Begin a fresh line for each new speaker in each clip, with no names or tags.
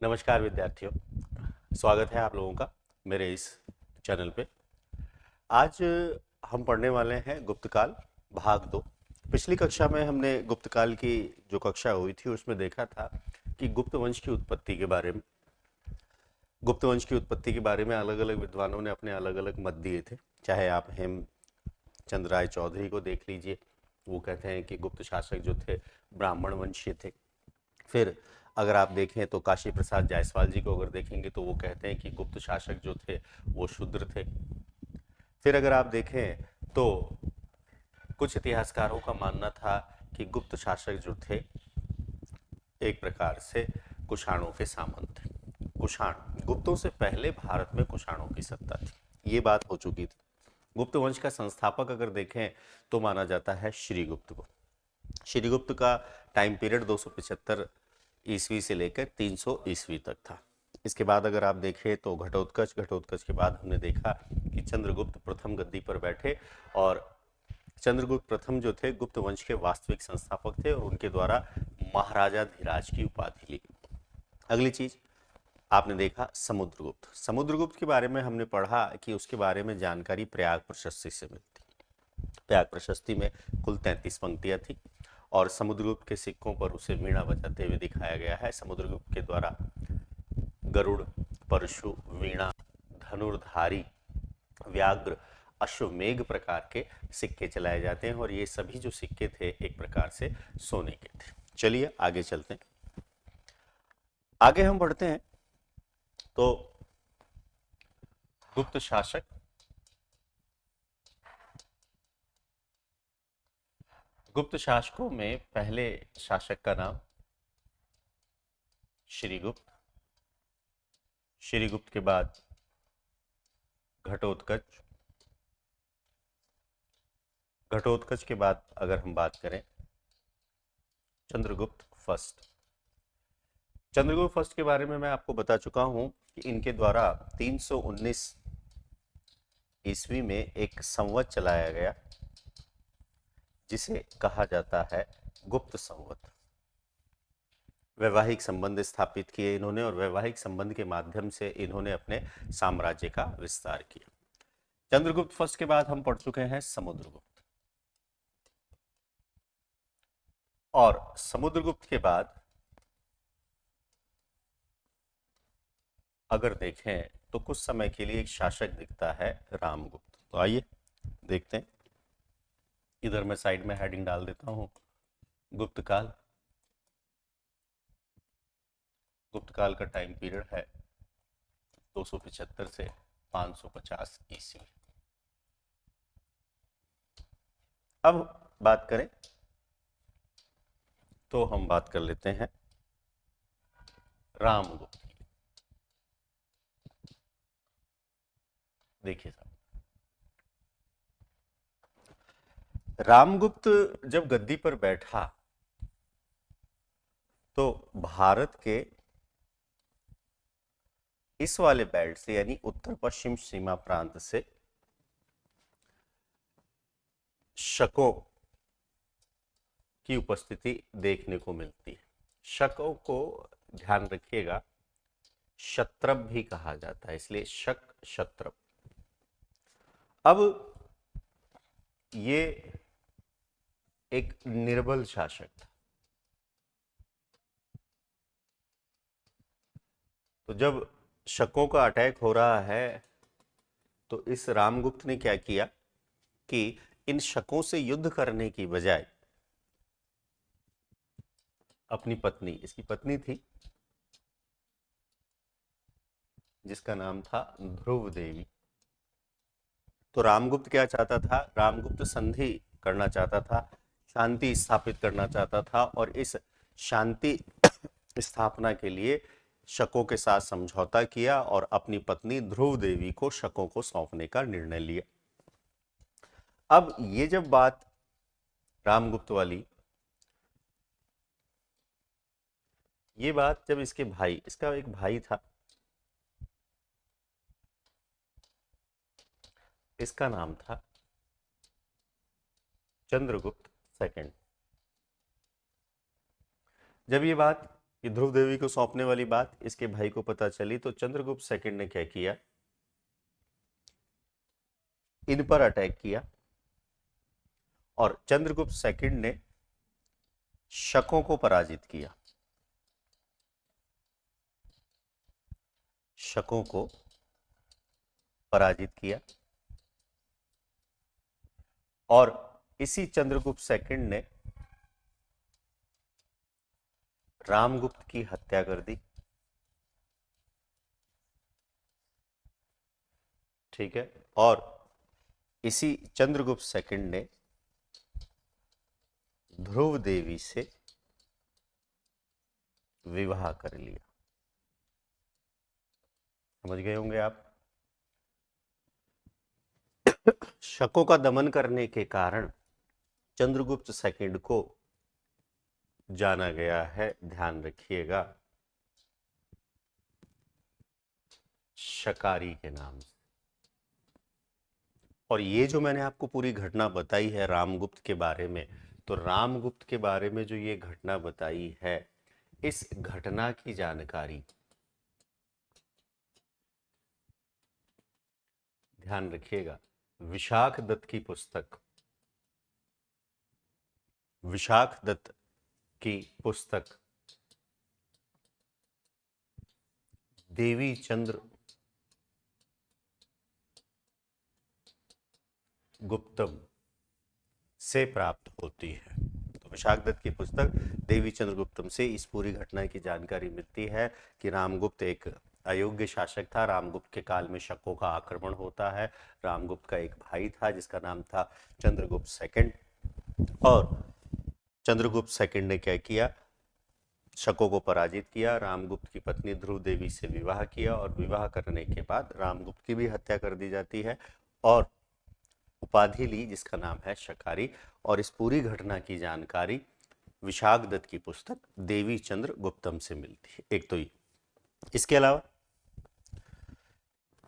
नमस्कार विद्यार्थियों, स्वागत है आप लोगों का मेरे इस चैनल पे। आज हम पढ़ने वाले हैं गुप्तकाल भाग 2। पिछली कक्षा में हमने गुप्तकाल की जो कक्षा हुई थी उसमें देखा था कि गुप्त वंश की उत्पत्ति के बारे में अलग अलग विद्वानों ने अपने अलग अलग मत दिए थे। चाहे आप हेमचंद्र राय चौधरी को देख लीजिए, वो कहते हैं कि गुप्त शासक जो थे ब्राह्मण वंशीय थे। फिर अगर आप देखें तो काशी प्रसाद जायसवाल जी को अगर देखेंगे तो वो कहते हैं कि गुप्त शासक जो थे वो शूद्र थे। फिर अगर आप देखें तो कुछ इतिहासकारों का मानना था कि गुप्त शासक जो थे एक प्रकार से कुषाणों के सामंत थे। कुषाण गुप्तों से पहले भारत में कुषाणों की सत्ता थी, ये बात हो चुकी थी। गुप्त वंश का संस्थापक अगर देखें तो माना जाता है श्रीगुप्त को। श्रीगुप्त का टाइम पीरियड 275 ईस्वी से लेकर 300 ईस्वी तक था। इसके बाद अगर आप देखें तो घटोत्कच के बाद हमने देखा कि चंद्रगुप्त प्रथम गद्दी पर बैठे और चंद्रगुप्त प्रथम जो थे गुप्त वंश के वास्तविक संस्थापक थे और उनके द्वारा महाराजा धीराज की उपाधि ली। अगली चीज आपने देखा समुद्रगुप्त। समुद्रगुप्त के बारे में हमने पढ़ा कि उसके बारे में जानकारी प्रयाग प्रशस्ति से मिलती। प्रयाग प्रशस्ति में कुल 33 पंक्तियां थी और समुद्रगुप्त के सिक्कों पर उसे वीणा बजाते हुए दिखाया गया है। समुद्रगुप्त के द्वारा गरुड़, परशु, वीणा, धनुर्धारी, व्याघ्र, अश्वमेघ प्रकार के सिक्के चलाए जाते हैं और ये सभी जो सिक्के थे एक प्रकार से सोने के थे। चलिए आगे चलते हैं। आगे हम बढ़ते हैं तो गुप्त शासक, गुप्त शासकों में पहले शासक का नाम श्रीगुप्त। श्रीगुप्त के बाद घटोत्कच। घटोत्कच के बाद अगर हम बात करें चंद्रगुप्त फर्स्ट। चंद्रगुप्त फर्स्ट के बारे में मैं आपको बता चुका हूं कि इनके द्वारा 319 ईस्वी में एक संवत चलाया गया जिसे कहा जाता है गुप्त संवत। वैवाहिक संबंध स्थापित किए इन्होंने और वैवाहिक संबंध के माध्यम से इन्होंने अपने साम्राज्य का विस्तार किया। चंद्रगुप्त फर्स्ट के बाद हम पढ़ चुके हैं समुद्रगुप्त और समुद्रगुप्त के बाद अगर देखें तो कुछ समय के लिए एक शासक दिखता है रामगुप्त। तो आइए देखते हैं। इधर मैं साइड में हेडिंग डाल देता हूं गुप्तकाल। गुप्तकाल का टाइम पीरियड है 275 से 550 ईस्वी। अब बात करें तो हम बात कर लेते हैं रामगुप्त की। देखिए साहब, रामगुप्त जब गद्दी पर बैठा तो भारत के इस वाले बेल्ट से यानी उत्तर पश्चिम सीमा प्रांत से शकों की उपस्थिति देखने को मिलती है। शकों को ध्यान रखिएगा क्षत्रप भी कहा जाता है, इसलिए शक क्षत्रप। अब ये एक निर्बल शासक था। तो जब शकों का अटैक हो रहा है तो इस रामगुप्त ने क्या किया कि इन शकों से युद्ध करने की बजाय अपनी पत्नी, इसकी पत्नी थी जिसका नाम था ध्रुव देवी। तो रामगुप्त क्या चाहता था? रामगुप्त संधि करना चाहता था, शांति स्थापित करना चाहता था और इस शांति स्थापना के लिए शकों के साथ समझौता किया और अपनी पत्नी ध्रुव देवी को शकों को सौंपने का निर्णय लिया। अब ये जब बात रामगुप्त वाली, ये बात जब इसके भाई, इसका एक भाई था, इसका नाम था चंद्रगुप्त सेकंड। जब ये बात ये ध्रुव देवी को सौंपने वाली बात इसके भाई को पता चली तो चंद्रगुप्त सेकंड ने क्या किया, इन पर अटैक किया और चंद्रगुप्त सेकंड ने शकों को पराजित किया, शकों को पराजित किया। और इसी चंद्रगुप्त सेकंड ने रामगुप्त की हत्या कर दी। ठीक है। और इसी चंद्रगुप्त सेकंड ने ध्रुव देवी से विवाह कर लिया। समझ गए होंगे आप। शकों का दमन करने के कारण चंद्रगुप्त सेकंड को जाना गया है, ध्यान रखिएगा, शकारी के नाम से। और ये जो मैंने आपको पूरी घटना बताई है रामगुप्त के बारे में, तो रामगुप्त के बारे में जो ये घटना बताई है, इस घटना की जानकारी ध्यान रखिएगा, विशाख दत्त की पुस्तक, विशाख दत्त की पुस्तक देवी चंद्र गुप्तम से प्राप्त होती है। तो विशाख दत्त की पुस्तक देवी चंद्रगुप्तम से इस पूरी घटना की जानकारी मिलती है कि रामगुप्त एक अयोग्य शासक था। रामगुप्त के काल में शकों का आक्रमण होता है। रामगुप्त का एक भाई था जिसका नाम था चंद्रगुप्त सेकंड, और चंद्रगुप्त सेकंड ने क्या किया, शकों को पराजित किया, रामगुप्त की पत्नी ध्रुव देवी से विवाह किया और विवाह करने के बाद रामगुप्त की भी हत्या कर दी जाती है और उपाधि ली जिसका नाम है शकारी। और इस पूरी घटना की जानकारी विशाख दत्त की पुस्तक देवी चंद्र गुप्तम से मिलती है। एक तो ये, इसके अलावा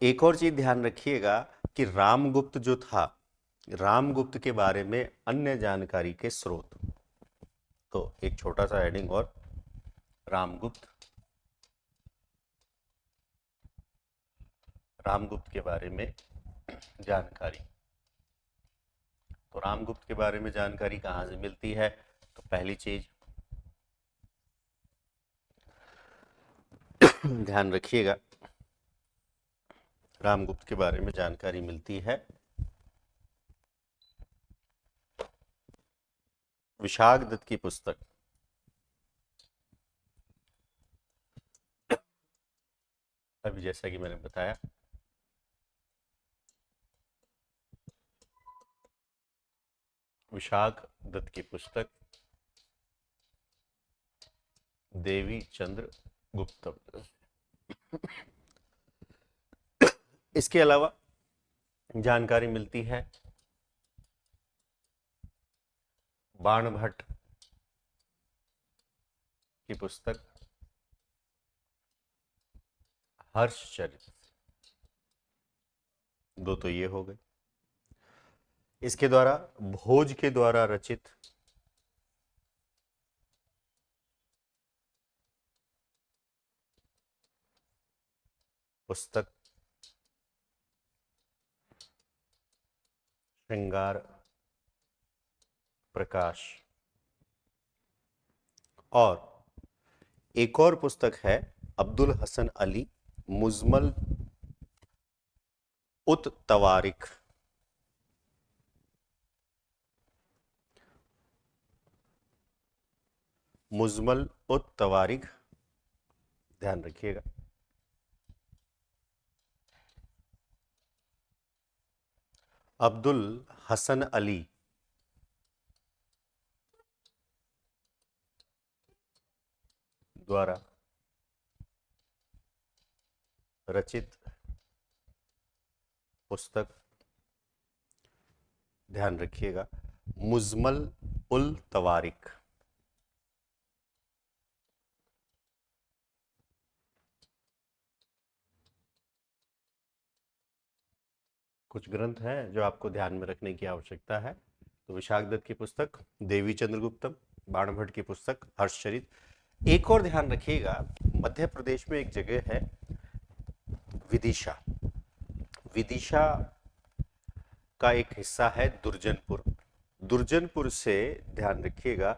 एक और चीज ध्यान रखिएगा कि रामगुप्त जो था, रामगुप्त के बारे में अन्य जानकारी के स्रोत, तो एक छोटा सा हेडिंग और, रामगुप्त, रामगुप्त के बारे में जानकारी। तो रामगुप्त के बारे में जानकारी कहां से मिलती है, तो पहली चीज ध्यान रखिएगा, रामगुप्त के बारे में जानकारी मिलती है विशाख दत्त की पुस्तक अभी जैसा कि मैंने बताया, विशाख दत्त की पुस्तक देवी चंद्र गुप्तम। इसके अलावा जानकारी मिलती है बाणभट्ट की पुस्तक हर्षचरित। दो तो ये हो गए। इसके द्वारा भोज के द्वारा रचित पुस्तक श्रृंगार प्रकाश, और एक और पुस्तक है अब्दुल हसन अली मुजमल उत तवारिख, मुजमल उत तवारिख, ध्यान रखिएगा। अब्दुल हसन अली द्वारा रचित पुस्तक, ध्यान रखिएगा, मुजमल उल तवारिख। कुछ ग्रंथ हैं जो आपको ध्यान में रखने की आवश्यकता है। तो विशाख दत्त की पुस्तक देवी चंद्रगुप्तम, बाणभट्ट की पुस्तक हर्षचरित, एक और ध्यान रखिएगा, मध्य प्रदेश में एक जगह है विदिशा। विदिशा का एक हिस्सा है दुर्जनपुर। दुर्जनपुर से ध्यान रखिएगा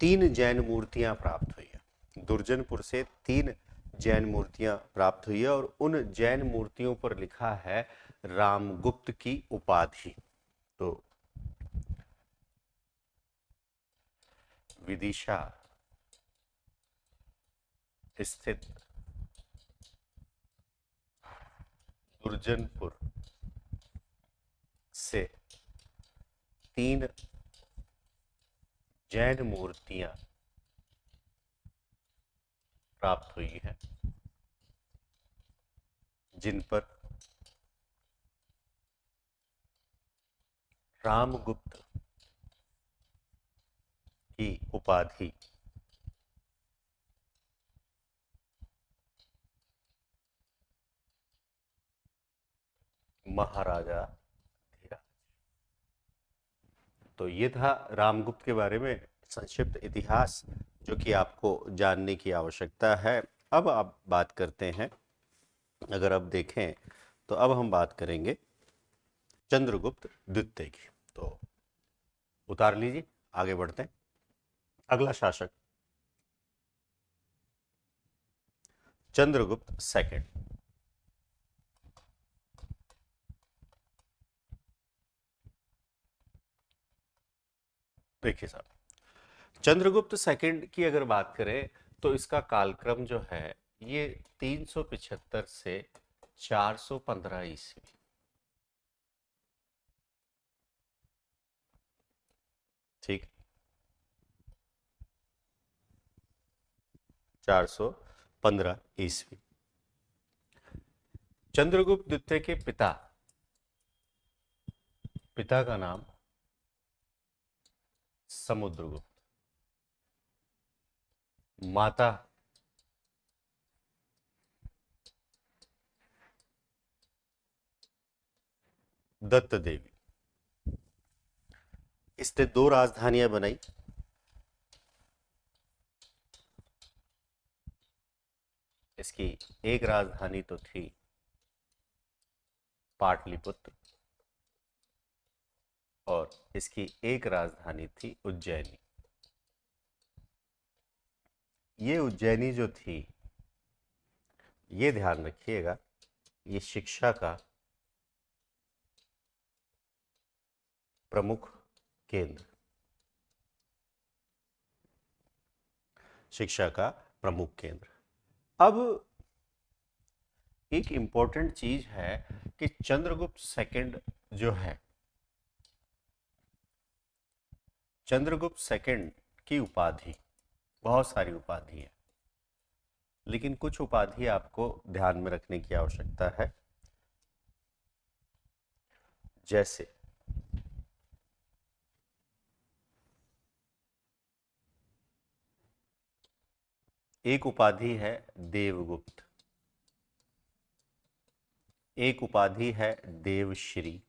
3 जैन मूर्तियां प्राप्त हुई है। दुर्जनपुर से 3 जैन मूर्तियां प्राप्त हुई है और उन जैन मूर्तियों पर लिखा है रामगुप्त की उपाधि। तो विदिशा स्थित दुर्जनपुर से 3 जैन मूर्तियां प्राप्त हुई हैं, जिन पर रामगुप्त की उपाधि महाराजा धीराज। तो ये था रामगुप्त के बारे में संक्षिप्त इतिहास, जो कि आपको जानने की आवश्यकता है। अब आप बात करते हैं, अगर अब देखें तो अब हम बात करेंगे चंद्रगुप्त द्वितीय की। तो उतार लीजिए, आगे बढ़ते हैं। अगला शासक चंद्रगुप्त सेकंड। देखिए साहब, चंद्रगुप्त सेकंड की अगर बात करें तो इसका कालक्रम जो है ये 375 से 415 ईस्वी। ठीक, 415 ईस्वी। चंद्रगुप्त द्वितीय के पिता का नाम समुद्रगुप्त, माता दत्त देवी। इसने 2 राजधानियां बनाई। इसकी एक राजधानी तो थी पाटलिपुत्र और इसकी एक राजधानी थी उज्जैनी। ये उज्जैनी जो थी, ये ध्यान रखिएगा, ये शिक्षा का प्रमुख केंद्र, शिक्षा का प्रमुख केंद्र। अब एक इंपॉर्टेंट चीज है कि चंद्रगुप्त सेकंड जो है, चंद्रगुप्त सेकंड की उपाधि, बहुत सारी उपाधि है, लेकिन कुछ उपाधि आपको ध्यान में रखने की आवश्यकता है। जैसे एक उपाधि है देवगुप्त, एक उपाधि है देवश्री,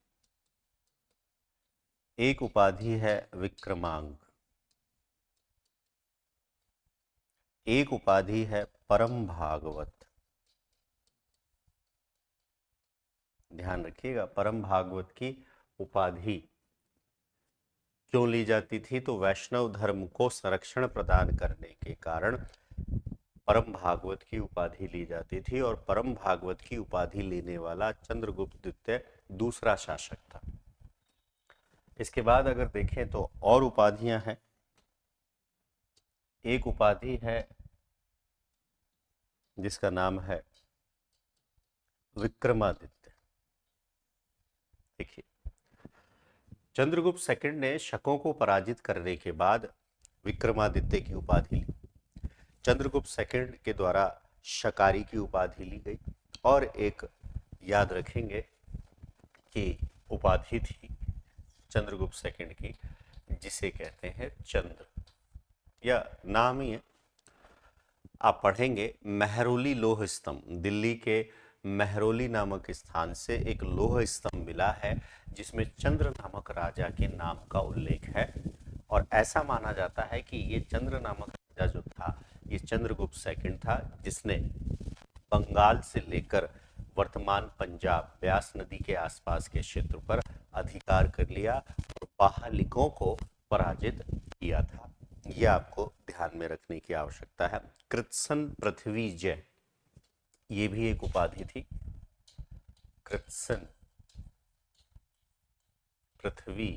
एक उपाधि है विक्रमांक, एक उपाधि है परम भागवत। ध्यान रखिएगा, परम भागवत की उपाधि क्यों ली जाती थी? तो वैष्णव धर्म को संरक्षण प्रदान करने के कारण परम भागवत की उपाधि ली जाती थी, और परम भागवत की उपाधि लेने वाला चंद्रगुप्त द्वितीय दूसरा शासक था। इसके बाद अगर देखें तो और उपाधियां हैं। एक उपाधि है जिसका नाम है विक्रमादित्य। देखिए, चंद्रगुप्त सेकंड ने शकों को पराजित करने के बाद विक्रमादित्य की उपाधि ली। चंद्रगुप्त सेकंड के द्वारा शकारी की उपाधि ली गई, और एक याद रखेंगे कि उपाधि थी चंद्रगुप्त सेकंड की जिसे कहते हैं चंद्र, या नाम ही है, आप पढ़ेंगे महरौली लोह स्तंभ। दिल्ली के महरौली नामक स्थान से एक लोह स्तंभ मिला है जिसमें चंद्र नामक राजा के नाम का उल्लेख है, और ऐसा माना जाता है कि ये चंद्र नामक राजा जो था चंद्रगुप्त सेकंड था, जिसने बंगाल से लेकर वर्तमान पंजाब ब्यास नदी के आसपास के क्षेत्र पर अधिकार कर लिया और बाहलिकों को पराजित किया था। यह आपको ध्यान में रखने की आवश्यकता है। कृत्सन पृथ्वी जय, ये भी एक उपाधि थी। कृत्सन पृथ्वी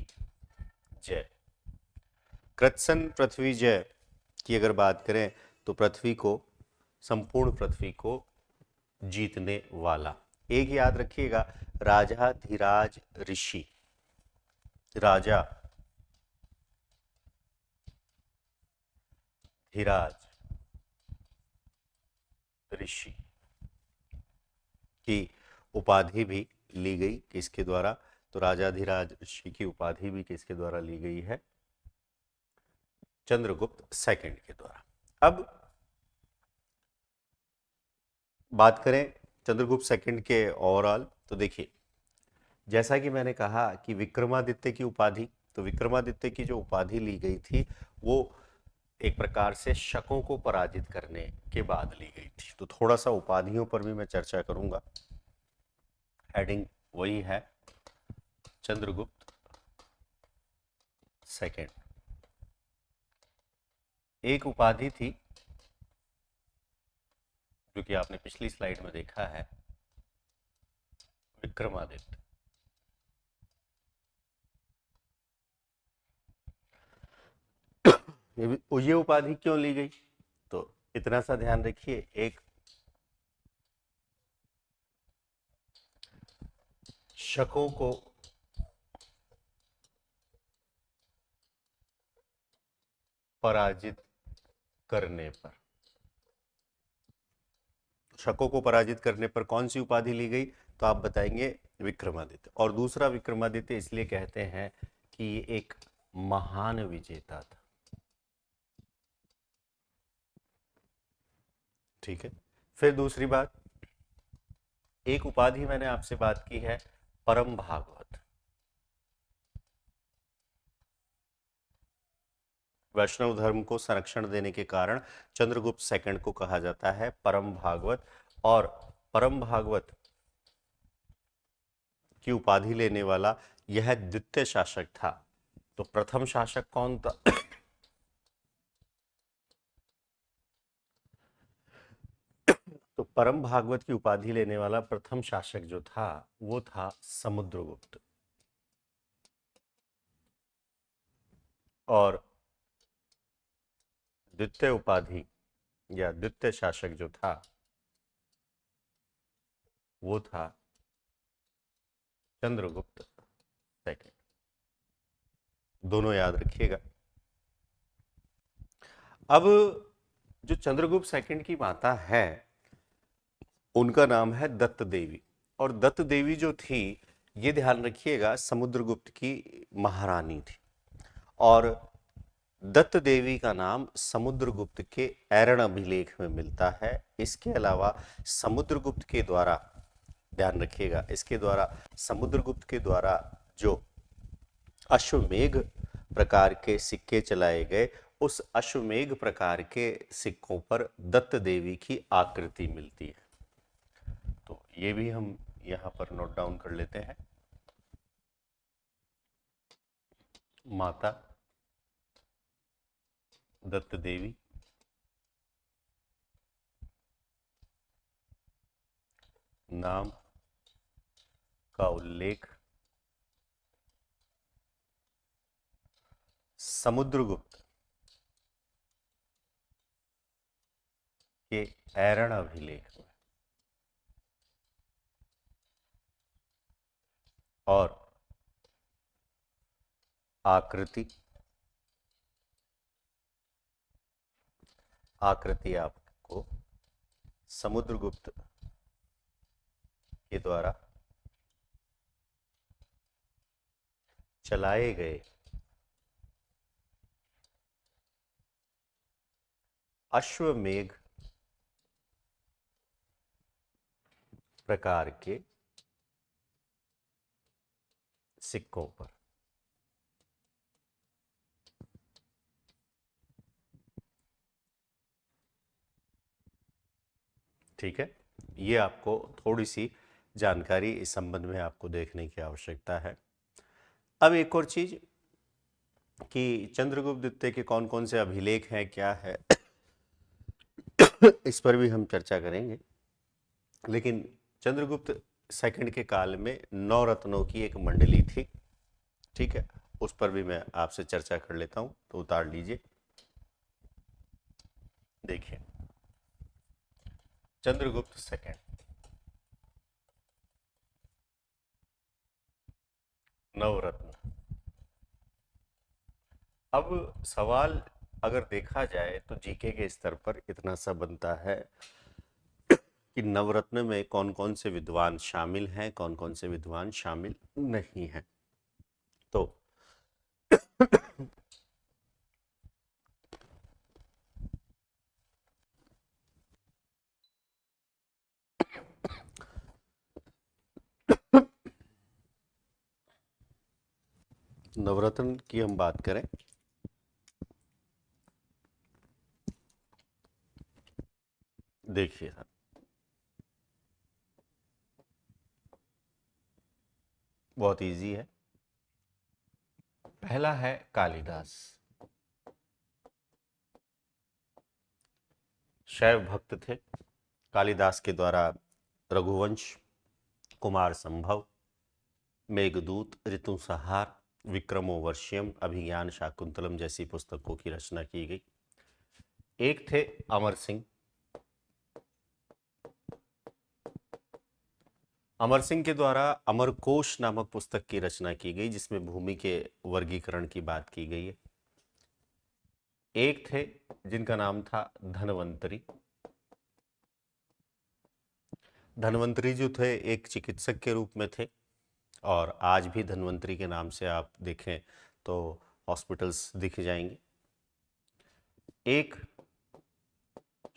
जय, कृत्सन पृथ्वी जय की अगर बात करें तो पृथ्वी को, संपूर्ण पृथ्वी को जीतने वाला। एक याद रखिएगा, राजा धीराज ऋषि, राजा धीराज ऋषि की उपाधि भी ली गई किसके द्वारा? तो राजाधिराज ऋषि की उपाधि भी किसके द्वारा ली गई है? चंद्रगुप्त सेकंड के द्वारा। अब बात करें चंद्रगुप्त सेकंड के ओवरऑल, तो देखिए, जैसा कि मैंने कहा कि विक्रमादित्य की उपाधि, तो विक्रमादित्य की जो उपाधि ली गई थी वो एक प्रकार से शकों को पराजित करने के बाद ली गई थी। तो थोड़ा सा उपाधियों पर भी मैं चर्चा करूंगा। हेडिंग वही है, चंद्रगुप्त सेकंड। एक उपाधि थी जो कि आपने पिछली स्लाइड में देखा है, विक्रमादित्य। ये उपाधि क्यों ली गई? तो इतना सा ध्यान रखिए, एक शकों को पराजित करने पर, शकों को पराजित करने पर कौन सी उपाधि ली गई? तो आप बताएंगे विक्रमादित्य। और दूसरा, विक्रमादित्य इसलिए कहते हैं कि ये एक महान विजेता था। ठीक है। फिर दूसरी बात, एक उपाधि मैंने आपसे बात की है, परम भागवत। वैष्णव धर्म को संरक्षण देने के कारण चंद्रगुप्त सेकंड को कहा जाता है परम भागवत। और परम भागवत की उपाधि लेने वाला यह द्वितीय शासक था। तो प्रथम शासक कौन था? तो परम भागवत की उपाधि लेने वाला प्रथम शासक जो था वो था समुद्रगुप्त। और द्वितीय उपाधि या द्वितीय शासक जो था वो था चंद्रगुप्त सेकंड। दोनों याद रखिएगा। अब जो चंद्रगुप्त सेकंड की माता है उनका नाम है दत्त देवी। और दत्त देवी जो थी, ये ध्यान रखिएगा, समुद्रगुप्त की महारानी थी। और दत्त देवी का नाम समुद्रगुप्त के ऐरण अभिलेख में मिलता है। इसके अलावा समुद्रगुप्त के द्वारा, ध्यान रखिएगा, इसके द्वारा समुद्रगुप्त के द्वारा जो अश्वमेघ प्रकार के सिक्के चलाए गए, उस अश्वमेघ प्रकार के सिक्कों पर दत्त देवी की आकृति मिलती है। तो ये भी हम यहां पर नोट डाउन कर लेते हैं। माता दत्त देवी, नाम का उल्लेख समुद्रगुप्त के ऐरण अभिलेख में, और आकृति आपको समुद्रगुप्त के द्वारा चलाए गए अश्वमेघ प्रकार के सिक्कों पर। ठीक है, ये आपको थोड़ी सी जानकारी इस संबंध में आपको देखने की आवश्यकता है। अब एक और चीज कि चंद्रगुप्त द्वितीय के कौन कौन से अभिलेख हैं, क्या है, इस पर भी हम चर्चा करेंगे। लेकिन चंद्रगुप्त सेकंड के काल में 9 रत्नों की एक मंडली थी, ठीक है, उस पर भी मैं आपसे चर्चा कर लेता हूं, तो उतार लीजिए। देखिए, चंद्रगुप्त सेकंड, नवरत्न। अब सवाल अगर देखा जाए तो जीके के स्तर पर इतना सा बनता है कि नवरत्न में कौन कौन से विद्वान शामिल हैं, कौन कौन से विद्वान शामिल नहीं हैं। तो नवरत्न की हम बात करें, देखिए बहुत इजी है। पहला है कालिदास, शैव भक्त थे। कालिदास के द्वारा रघुवंश, कुमार संभव, मेघदूत, ऋतुसंहार, विक्रमोर्वशीयम, अभिज्ञान शाकुंतलम जैसी पुस्तकों की रचना की गई। एक थे अमर सिंह। अमर सिंह के द्वारा अमरकोश नामक पुस्तक की रचना की गई, जिसमें भूमि के वर्गीकरण की बात की गई है। एक थे जिनका नाम था धनवंतरी। धनवंतरी जो थे एक चिकित्सक के रूप में थे, और आज भी धनवंतरी के नाम से आप देखें तो हॉस्पिटल्स दिख जाएंगे। एक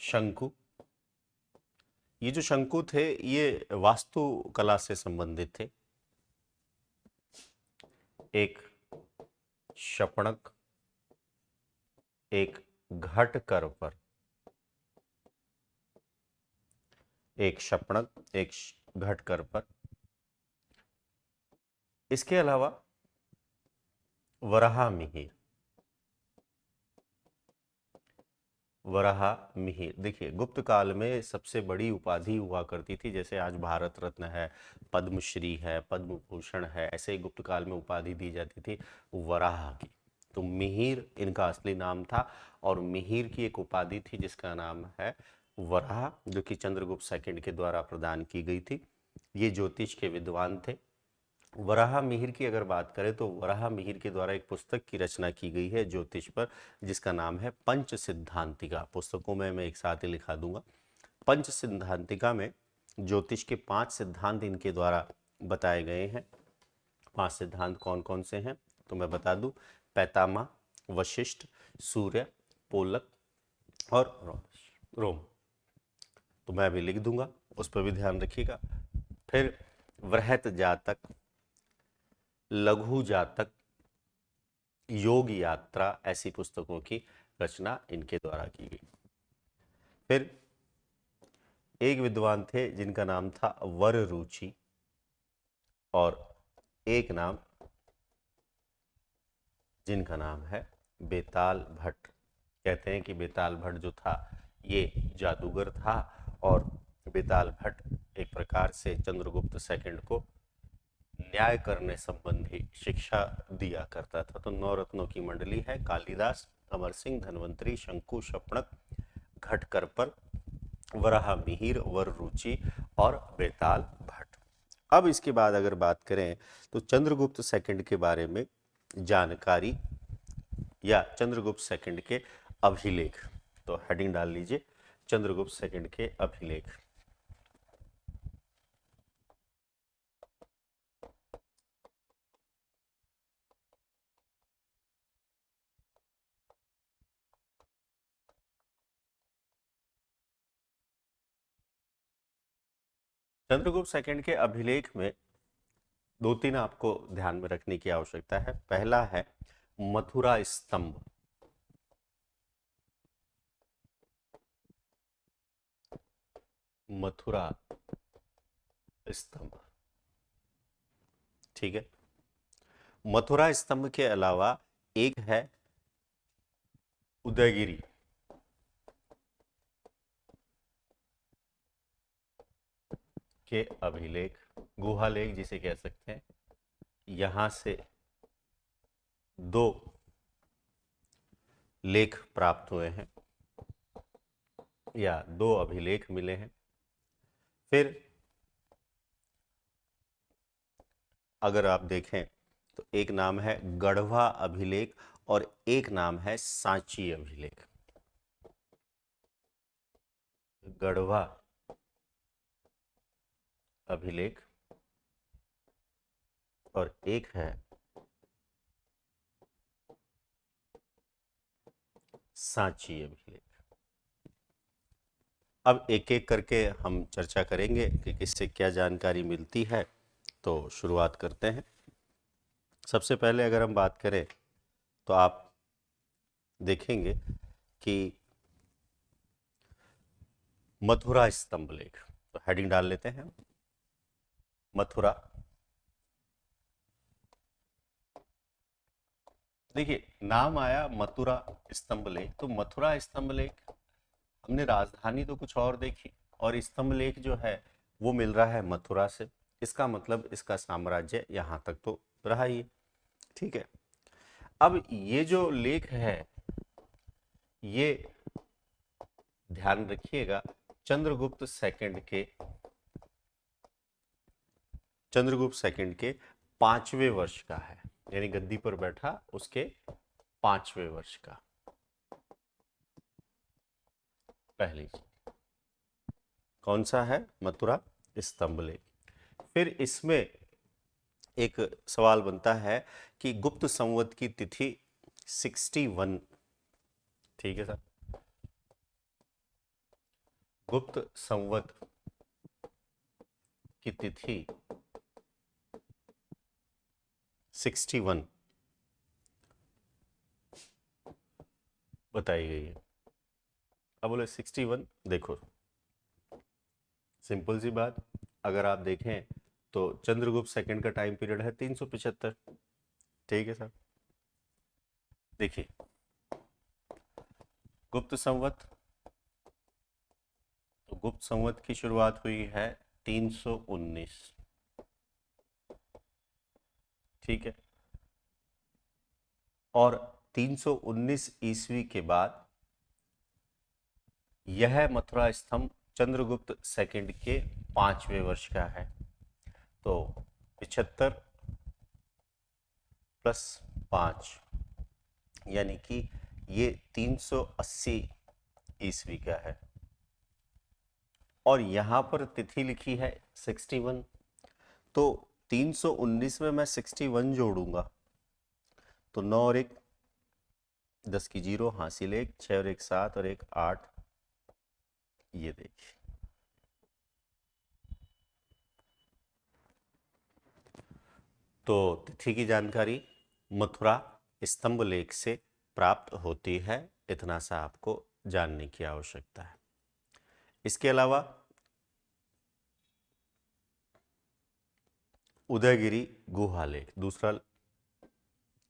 शंकु, ये जो शंकु थे ये वास्तु कला से संबंधित थे। एक शपणक, एक घटकर्पर, एक शपणक, एक घटकर्पर। इसके अलावा वराहा मिहिर। वराहा मिहिर, देखिए गुप्त काल में सबसे बड़ी उपाधि हुआ करती थी, जैसे आज भारत रत्न है, पद्मश्री है, पद्म भूषण है, ऐसे ही गुप्त काल में उपाधि दी जाती थी वराह की। तो मिहिर इनका असली नाम था, और मिहिर की एक उपाधि थी जिसका नाम है वराह, जो कि चंद्रगुप्त सेकंड के द्वारा प्रदान की गई थी। ये ज्योतिष के विद्वान थे। वराह मिहिर की अगर बात करें तो वराह मिहिर के द्वारा एक पुस्तक की रचना की गई है ज्योतिष पर, जिसका नाम है पंच सिद्धांतिका। पुस्तकों में मैं एक साथ ही लिखा दूंगा। पंच सिद्धांतिका में ज्योतिष के 5 सिद्धांत इनके द्वारा बताए गए हैं। 5 सिद्धांत कौन कौन से हैं तो मैं बता दूं, पैतामा, वशिष्ठ, सूर्य, पोलक और रोम। तो मैं अभी लिख दूंगा, उस पर भी ध्यान रखिएगा। फिर वृहत जातक, लघु जातक, योग यात्रा, ऐसी पुस्तकों की रचना इनके द्वारा की गई। फिर एक विद्वान थे जिनका नाम था वर रुचि, और एक नाम जिनका नाम है बेताल भट्ट। कहते हैं कि बेताल भट्ट जो था ये जादूगर था, और बेताल भट्ट एक प्रकार से चंद्रगुप्त सेकंड को न्याय करने संबंधी शिक्षा दिया करता था। तो 9 रत्नों की मंडली है, कालिदास, अमर सिंह, धनवंतरी, शंकु, शपणक, घटकर्पर, वराह मिहिर, वर रुचि और बेताल भट्ट। अब इसके बाद अगर बात करें तो चंद्रगुप्त सेकंड के बारे में जानकारी या चंद्रगुप्त सेकंड के अभिलेख, तो हेडिंग डाल लीजिए चंद्रगुप्त सेकंड के अभिलेख। चंद्रगुप्त सेकंड के अभिलेख में 2-3 आपको ध्यान में रखने की आवश्यकता है। पहला है मथुरा स्तंभ। मथुरा स्तंभ। ठीक है, मथुरा स्तंभ के अलावा एक है उदयगिरी। के अभिलेख, गुहालेख जिसे कह सकते हैं, यहां से दो लेख प्राप्त हुए हैं या दो अभिलेख मिले हैं। फिर अगर आप देखें तो एक नाम है गढ़वा अभिलेख और एक नाम है सांची अभिलेख। गढ़वा अभिलेख और एक है सांची अभिलेख। अब एक एक करके हम चर्चा करेंगे कि किससे क्या जानकारी मिलती है। तो शुरुआत करते हैं। सबसे पहले अगर हम बात करें तो आप देखेंगे कि मथुरा स्तंभ लेख, तो हेडिंग डाल लेते हैं मथुरा। देखिए नाम आया मथुरा स्तंभ लेख, तो मथुरा स्तंभ लेख, हमने राजधानी तो कुछ और देखी और स्तंभ लेख जो है वो मिल रहा है मथुरा से। इसका मतलब इसका साम्राज्य यहां तक तो रहा ही। ठीक है, अब ये जो लेख है ये ध्यान रखिएगा चंद्रगुप्त सेकंड के 5वें वर्ष का है, यानी गद्दी पर बैठा उसके 5वें वर्ष का। पहली चीज कौन सा है? मथुरा स्तंभ लेख। फिर इसमें एक सवाल बनता है कि गुप्त संवत की तिथि 61। ठीक है सर, गुप्त संवत की तिथि 61 बताई गई है। अब बोले 61, देखो सिंपल सी बात, अगर आप देखें तो चंद्रगुप्त सेकंड का टाइम पीरियड है 375। ठीक है सर, देखिए गुप्त संवत, तो गुप्त संवत की शुरुआत हुई है 319। ठीक है, और 319 ईस्वी के बाद यह मथुरा स्तंभ चंद्रगुप्त सेकंड के 5वें वर्ष का है। तो 75 प्लस 5 यानी कि ये 380 ईस्वी का है, और यहां पर तिथि लिखी है 61। तो 319 में मैं 61 जोड़ूंगा तो 9 और 1 10 की 0, हासिल 1, 6 और 1 7 और 1 8। ये देखिए, तो तिथि की जानकारी मथुरा स्तंभ लेख से प्राप्त होती है। इतना सा आपको जानने की आवश्यकता है। इसके अलावा उदयगिरी गुहा लेख, दूसरा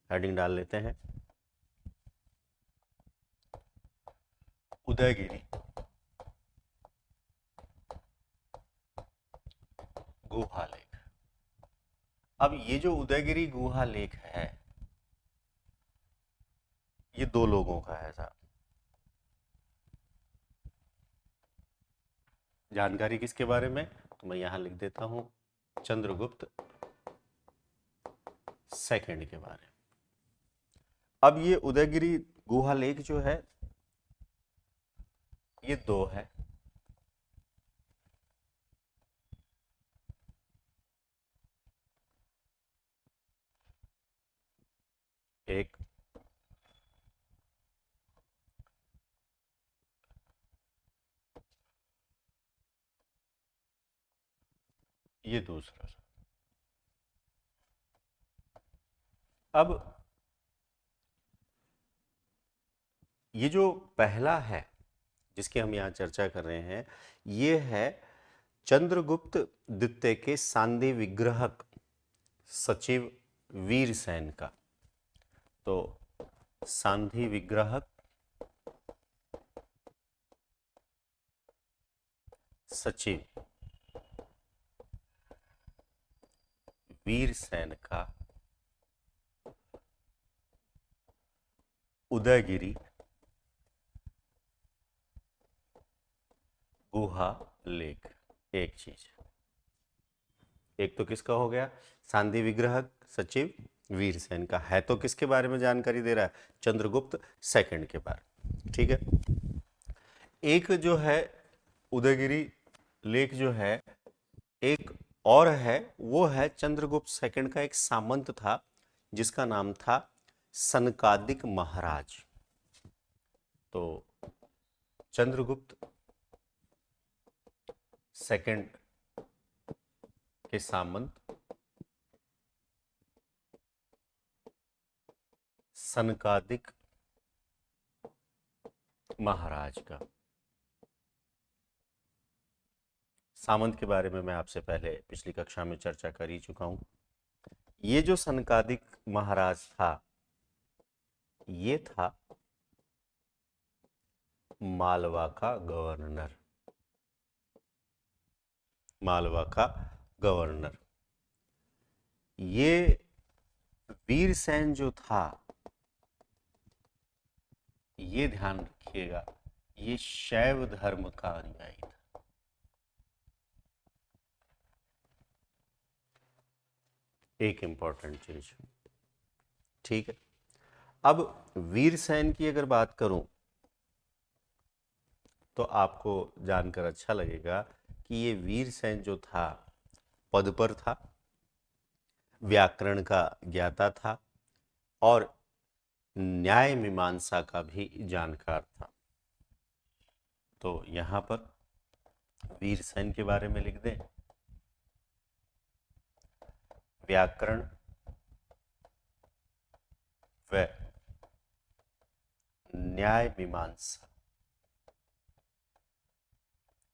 हेडिंग डाल लेते हैं उदयगिरी गुहा लेख। अब ये जो उदयगिरी गुहा लेख है ये दो लोगों का है साहब। जानकारी किसके बारे में? तो मैं यहां लिख देता हूं चंद्रगुप्त सेकंड के बारे में। अब ये उदयगिरी गुहा लेख जो है ये दो है। एक ये दूसरा। अब ये जो पहला है जिसकी हम यहां चर्चा कर रहे हैं ये है चंद्रगुप्त द्वितीय के सांदी विग्रहक सचिव वीरसेन का, तो सांधी विग्रहक सचिव वीरसेन का उदयगिरी गुहा लेख। एक चीज, एक तो किसका हो गया, सांदी विग्रहक सचिव वीरसेन का, है तो किसके बारे में जानकारी दे रहा है, चंद्रगुप्त सेकंड के बारे, ठीक है। एक जो है उदयगिरी लेख जो है, एक और है, वो है चंद्रगुप्त सेकंड का एक सामंत था जिसका नाम था सनकादिक महाराज। तो चंद्रगुप्त सेकंड के सामंत सनकादिक महाराज का, सामंत के बारे में मैं आपसे पहले पिछली कक्षा में चर्चा कर ही चुका हूं। ये जो सनकादिक महाराज था, ये था मालवा का गवर्नर, मालवा का गवर्नर। ये वीरसेन जो था, ये ध्यान रखिएगा, ये शैव धर्म का अनुयायी था। एक इंपॉर्टेंट चीज, ठीक है। अब वीरसेन की अगर बात करूं तो आपको जानकर अच्छा लगेगा कि ये वीरसेन जो था पद पर था, व्याकरण का ज्ञाता था और न्याय मीमांसा का भी जानकार था। तो यहां पर वीरसेन के बारे में लिख दें, व्याकरण व न्याय मीमांसा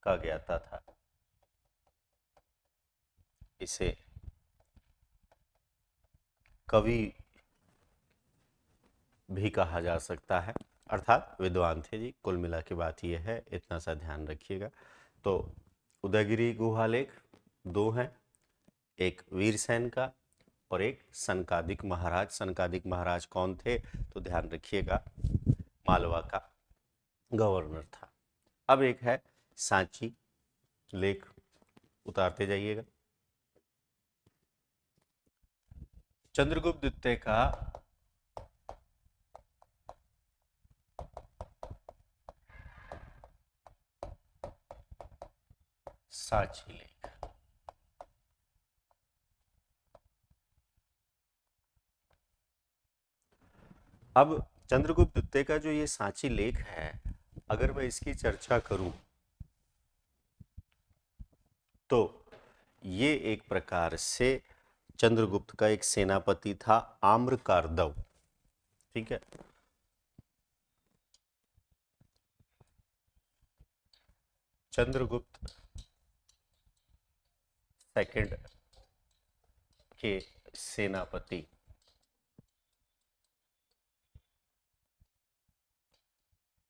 का ज्ञाता था। इसे कवि भी कहा जा सकता है, अर्थात विद्वान थे जी। कुल मिला के बात यह है, इतना सा ध्यान रखिएगा। तो उदयगिरी गुहालेख दो हैं, एक वीरसेन का और एक सनकादिक महाराज। सनकादिक महाराज कौन थे, तो ध्यान रखिएगा, मालवा का गवर्नर था। अब एक है सांची लेख, उतारते जाइएगा। चंद्रगुप्त द्वितीय का सांची लेख। अब चंद्रगुप्त द्वितीय का जो ये सांची लेख है, अगर मैं इसकी चर्चा करूं तो ये एक प्रकार से चंद्रगुप्त का एक सेनापति था, आम्रकारदव, ठीक है। चंद्रगुप्त सेकंड के सेनापति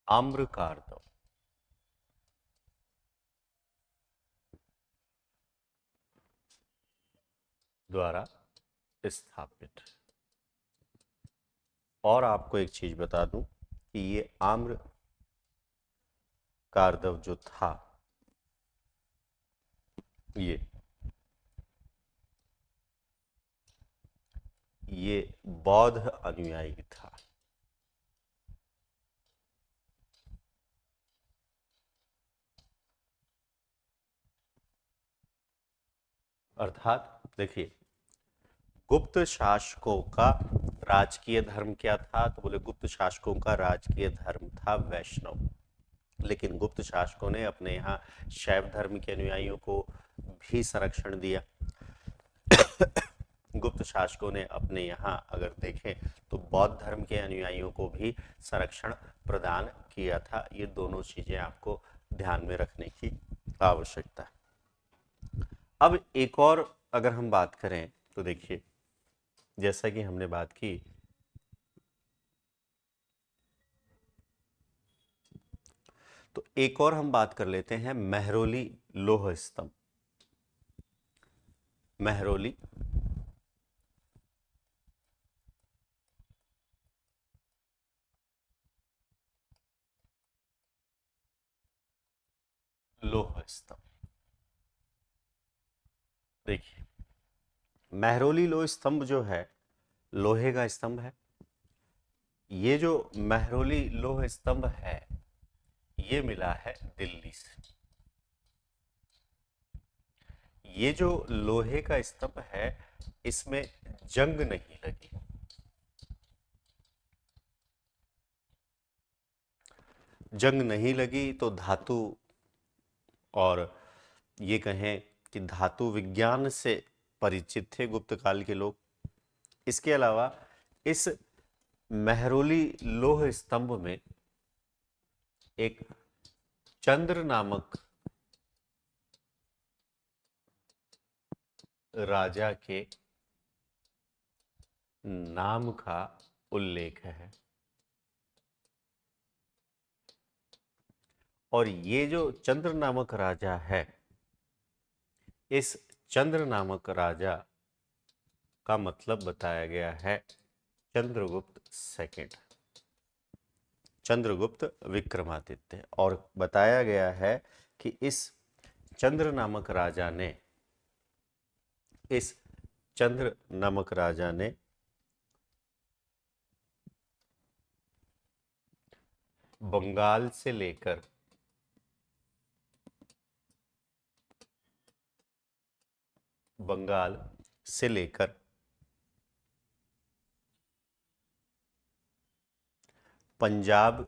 आम्रकारदव द्वारा स्थापित। और आपको एक चीज बता दूं कि ये आम्रकारदव जो था, ये बौद्ध अनुयायी था। अर्थात देखिए, गुप्त शासकों का राजकीय धर्म क्या था, तो बोले गुप्त शासकों का राजकीय धर्म था वैष्णव। लेकिन गुप्त शासकों ने अपने यहाँ शैव धर्म के अनुयायियों को भी संरक्षण दिया। गुप्त शासकों ने अपने यहाँ अगर देखें तो बौद्ध धर्म के अनुयायियों को भी संरक्षण प्रदान किया था। ये दोनों चीजें आपको ध्यान में रखने की आवश्यकता है। अब एक और अगर हम बात करें तो देखिए, जैसा कि हमने बात की, तो एक और हम बात कर लेते हैं महरौली लौह स्तंभ। महरौली लौह स्तंभ। देखिए, महरौली लौह स्तंभ जो है, लोहे का स्तंभ है। ये जो महरौली लौह स्तंभ है, ये मिला है दिल्ली से। ये जो लोहे का स्तंभ है, इसमें जंग नहीं लगी। जंग नहीं लगी तो धातु, और ये कहें कि धातु विज्ञान से परिचित थे गुप्त काल के लोग। इसके अलावा इस महरौली लौह स्तंभ में एक चंद्र नामक राजा के नाम का उल्लेख है। और ये जो चंद्र नामक राजा है, इस चंद्र नामक राजा का मतलब बताया गया है चंद्रगुप्त सेकंड, चंद्रगुप्त विक्रमादित्य। और बताया गया है कि इस चंद्र नामक राजा ने, इस चंद्र नामक राजा ने बंगाल से लेकर बंगाल से लेकर पंजाब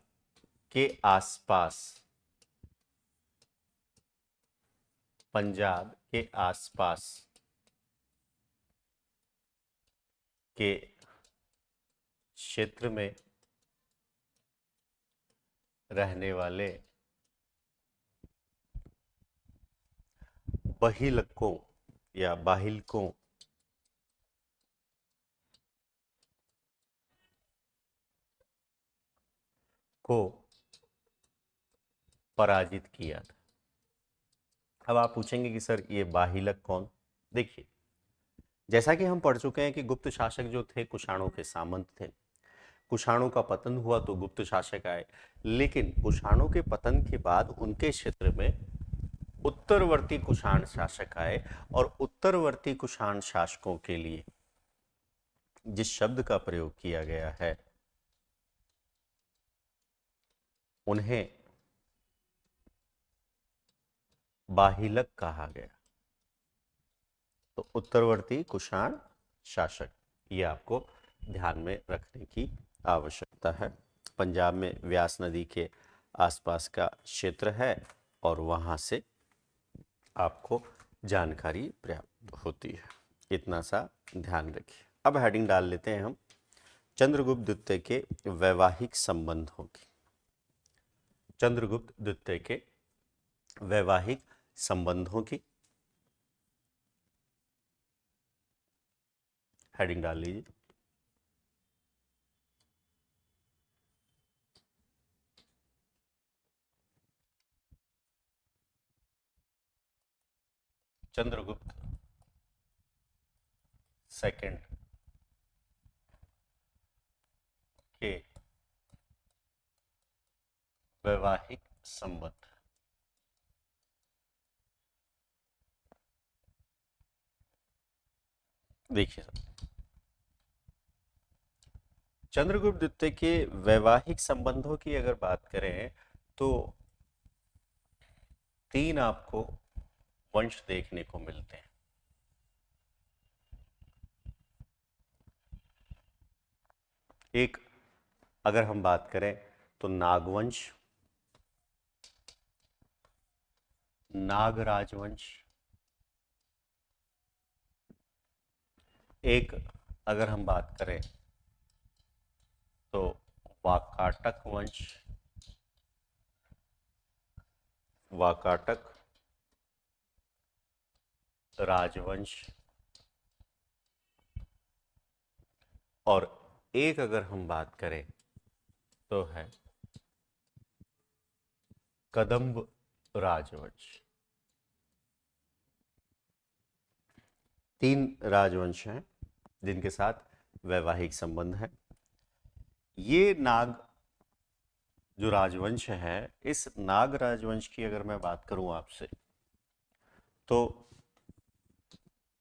के आसपास, पंजाब के आसपास के क्षेत्र में रहने वाले बहिलकों या बाहिलकों को पराजित किया था। अब आप पूछेंगे कि सर ये बाहिलक कौन? देखिए, जैसा कि हम पढ़ चुके हैं कि गुप्त शासक जो थे कुषाणों के सामंत थे। कुषाणों का पतन हुआ तो गुप्त शासक आए, लेकिन कुषाणों के पतन के बाद उनके क्षेत्र में उत्तरवर्ती कुषाण शासक आए, और उत्तरवर्ती कुषाण शासकों के लिए जिस शब्द का प्रयोग किया गया है, उन्हें बाहिलक कहा गया। तो उत्तरवर्ती कुषाण शासक, ये आपको ध्यान में रखने की आवश्यकता है। पंजाब में व्यास नदी के आसपास का क्षेत्र है, और वहाँ से आपको जानकारी प्राप्त होती है। इतना सा ध्यान रखिए। अब हेडिंग डाल लेते हैं हम चंद्रगुप्त द्वितीय के वैवाहिक संबंधों की। चंद्रगुप्त द्वितीय के वैवाहिक संबंधों की हेडिंग डाल लीजिए। चंद्रगुप्त सेकंड के वैवाहिक संबंध। देखिए, चंद्रगुप्त द्वितीय के वैवाहिक संबंधों की अगर बात करें तो तीन आपको वंश देखने को मिलते हैं। एक अगर हम बात करें तो नागवंश, नाग राजवंश। एक अगर हम बात करें तो वाकाटक वंश, वाकाटक राजवंश, और एक अगर हम बात करें तो है कदंब राजवंश। तीन राजवंश हैं जिनके साथ वैवाहिक संबंध है। ये नाग जो राजवंश है, इस नाग राजवंश की अगर मैं बात करूं आपसे, तो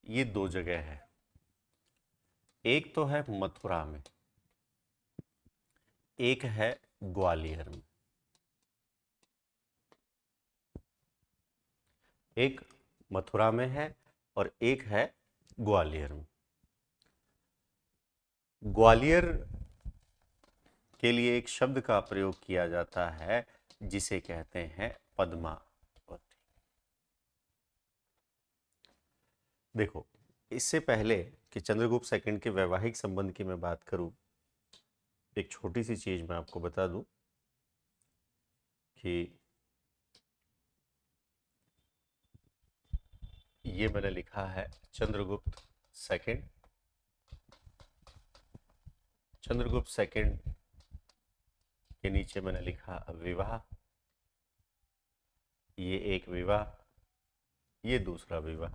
ये दो जगह है। एक तो है मथुरा में, एक है ग्वालियर में। एक मथुरा में है और एक है ग्वालियर में। ग्वालियर के लिए एक शब्द का प्रयोग किया जाता है जिसे कहते हैं पद्मावती। देखो, इससे पहले कि चंद्रगुप्त सेकंड के वैवाहिक संबंध की मैं बात करूं, एक छोटी सी चीज मैं आपको बता दूं कि ये मैंने लिखा है चंद्रगुप्त सेकंड। चंद्रगुप्त सेकंड के नीचे मैंने लिखा विवाह। ये एक विवाह, ये दूसरा विवाह।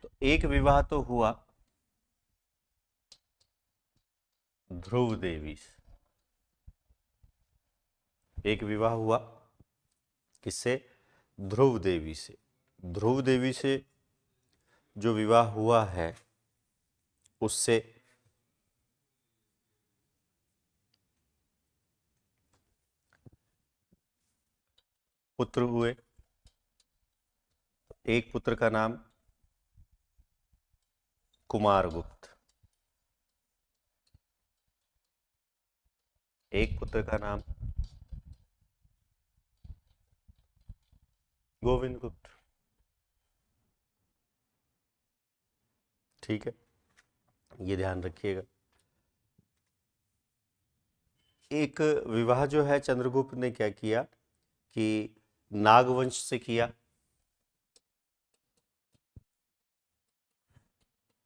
तो एक विवाह तो हुआ ध्रुव देवी से। एक विवाह हुआ किससे? ध्रुव देवी से। ध्रुव देवी से जो विवाह हुआ है उससे पुत्र हुए। एक पुत्र का नाम कुमारगुप्त, एक पुत्र का नाम गोविंद गुप्त। ठीक है, ये ध्यान रखिएगा। एक विवाह जो है चंद्रगुप्त ने क्या किया कि नागवंश से किया,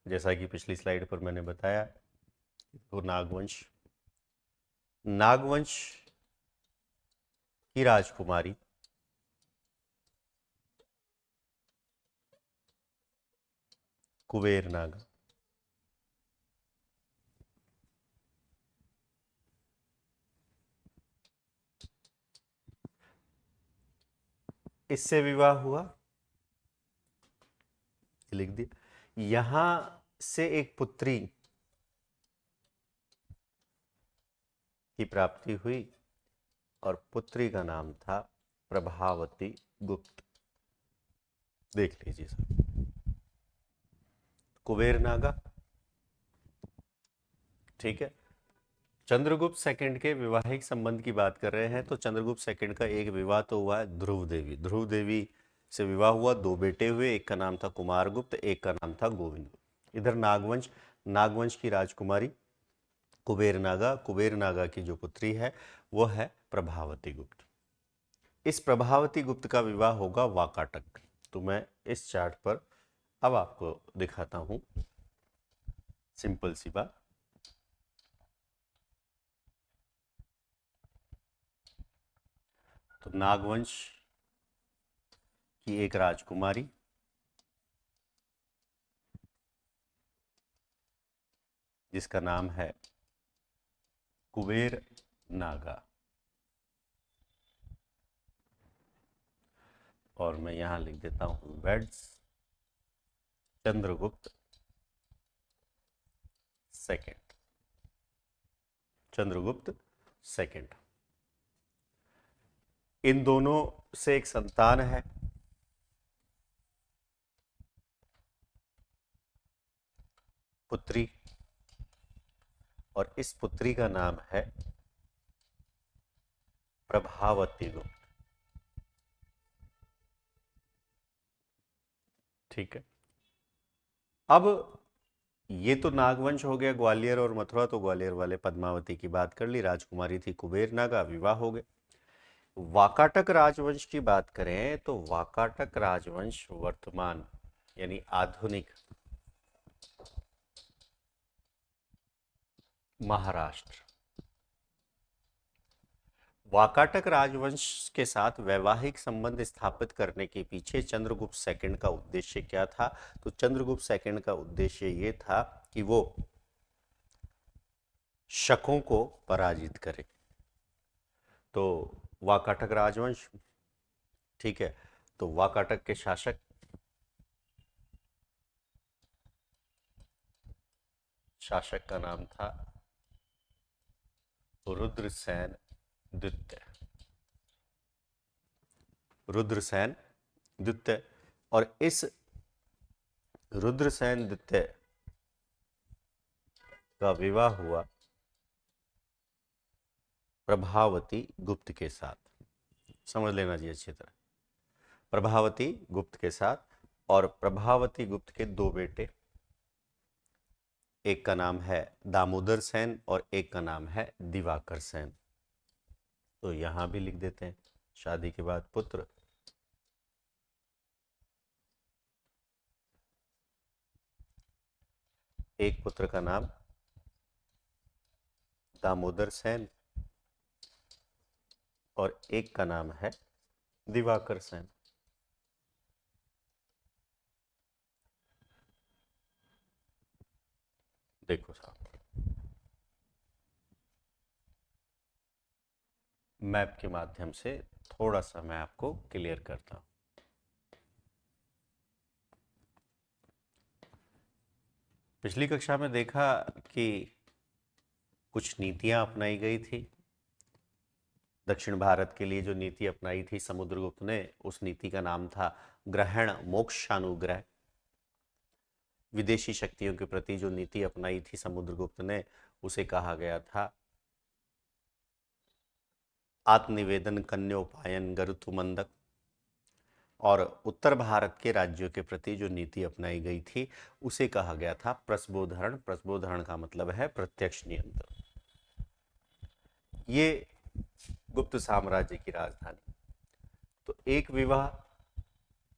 जैसा कि पिछली स्लाइड पर मैंने बताया। तो नागवंश, नागवंश की राजकुमारी कुबेर नागा, इससे विवाह हुआ, लिख दिया। यहां से एक पुत्री की प्राप्ति हुई और पुत्री का नाम था प्रभावती गुप्त। देख लीजिए सर, कुबेर नागा। ठीक है, चंद्रगुप्त सेकंड के वैवाहिक संबंध की बात कर रहे हैं तो चंद्रगुप्त सेकंड का एक विवाह तो हुआ है ध्रुव देवी। ध्रुव देवी से विवाह हुआ, दो बेटे हुए, एक का नाम था कुमारगुप्त, एक का नाम था गोविंद गुप्त। इधर नागवंश, नागवंश की राजकुमारी कुबेर नागा, कुबेर नागा की जो पुत्री है वो है प्रभावती गुप्त। इस प्रभावती गुप्त का विवाह होगा वाकाटक। तो मैं इस चार्ट पर अब आपको दिखाता हूं, सिंपल सी बात। तो नागवंश की एक राजकुमारी जिसका नाम है कुबेर नागा, और मैं यहां लिख देता हूं weds Chandragupta second. Chandragupta second, इन दोनों से एक संतान है, पुत्री, और इस पुत्री का नाम है प्रभावती गुप्त। ठीक है, अब ये तो नागवंश हो गया, ग्वालियर और मथुरा। तो ग्वालियर वाले पद्मावती की बात कर ली, राजकुमारी थी कुबेर नागा, विवाह हो गए। वाकाटक राजवंश की बात करें तो वाकाटक राजवंश वर्तमान यानी आधुनिक महाराष्ट्र। वाकाटक राजवंश के साथ वैवाहिक संबंध स्थापित करने के पीछे चंद्रगुप्त सेकंड का उद्देश्य क्या था? तो चंद्रगुप्त सेकंड का उद्देश्य यह था कि वो शकों को पराजित करे। तो वाकाटक राजवंश, ठीक है, तो वाकाटक के शासक का नाम था रुद्रसेन द्वितीय। रुद्रसेन द्वितीय, और इस रुद्रसेन द्वितीय का विवाह हुआ प्रभावती गुप्त के साथ। समझ लेना जी अच्छी तरह, प्रभावती गुप्त के साथ। और प्रभावती गुप्त के दो बेटे, एक का नाम है दामोदर सेन और एक का नाम है दिवाकर सेन। तो यहां भी लिख देते हैं, शादी के बाद पुत्र एक पुत्र का नाम दामोदर सेन और एक का नाम है दिवाकर सेन। देखो साहब, मैप के माध्यम से थोड़ा सा मैं आपको क्लियर करता हूं। पिछली कक्षा में देखा कि कुछ नीतियां अपनाई गई थी। दक्षिण भारत के लिए जो नीति अपनाई थी समुद्रगुप्त ने, उस नीति का नाम था ग्रहण मोक्षानुग्रह। विदेशी शक्तियों के प्रति जो नीति अपनाई थी समुद्रगुप्त ने, उसे कहा गया था आत्मनिवेदन कन्योपायन गरुतु मंदक। और उत्तर भारत के राज्यों के प्रति जो नीति अपनाई गई थी उसे कहा गया था प्रस्बोधरण। प्रस्बोधरण का मतलब है प्रत्यक्ष नियंत्रण। ये गुप्त साम्राज्य की राजधानी। तो एक विवाह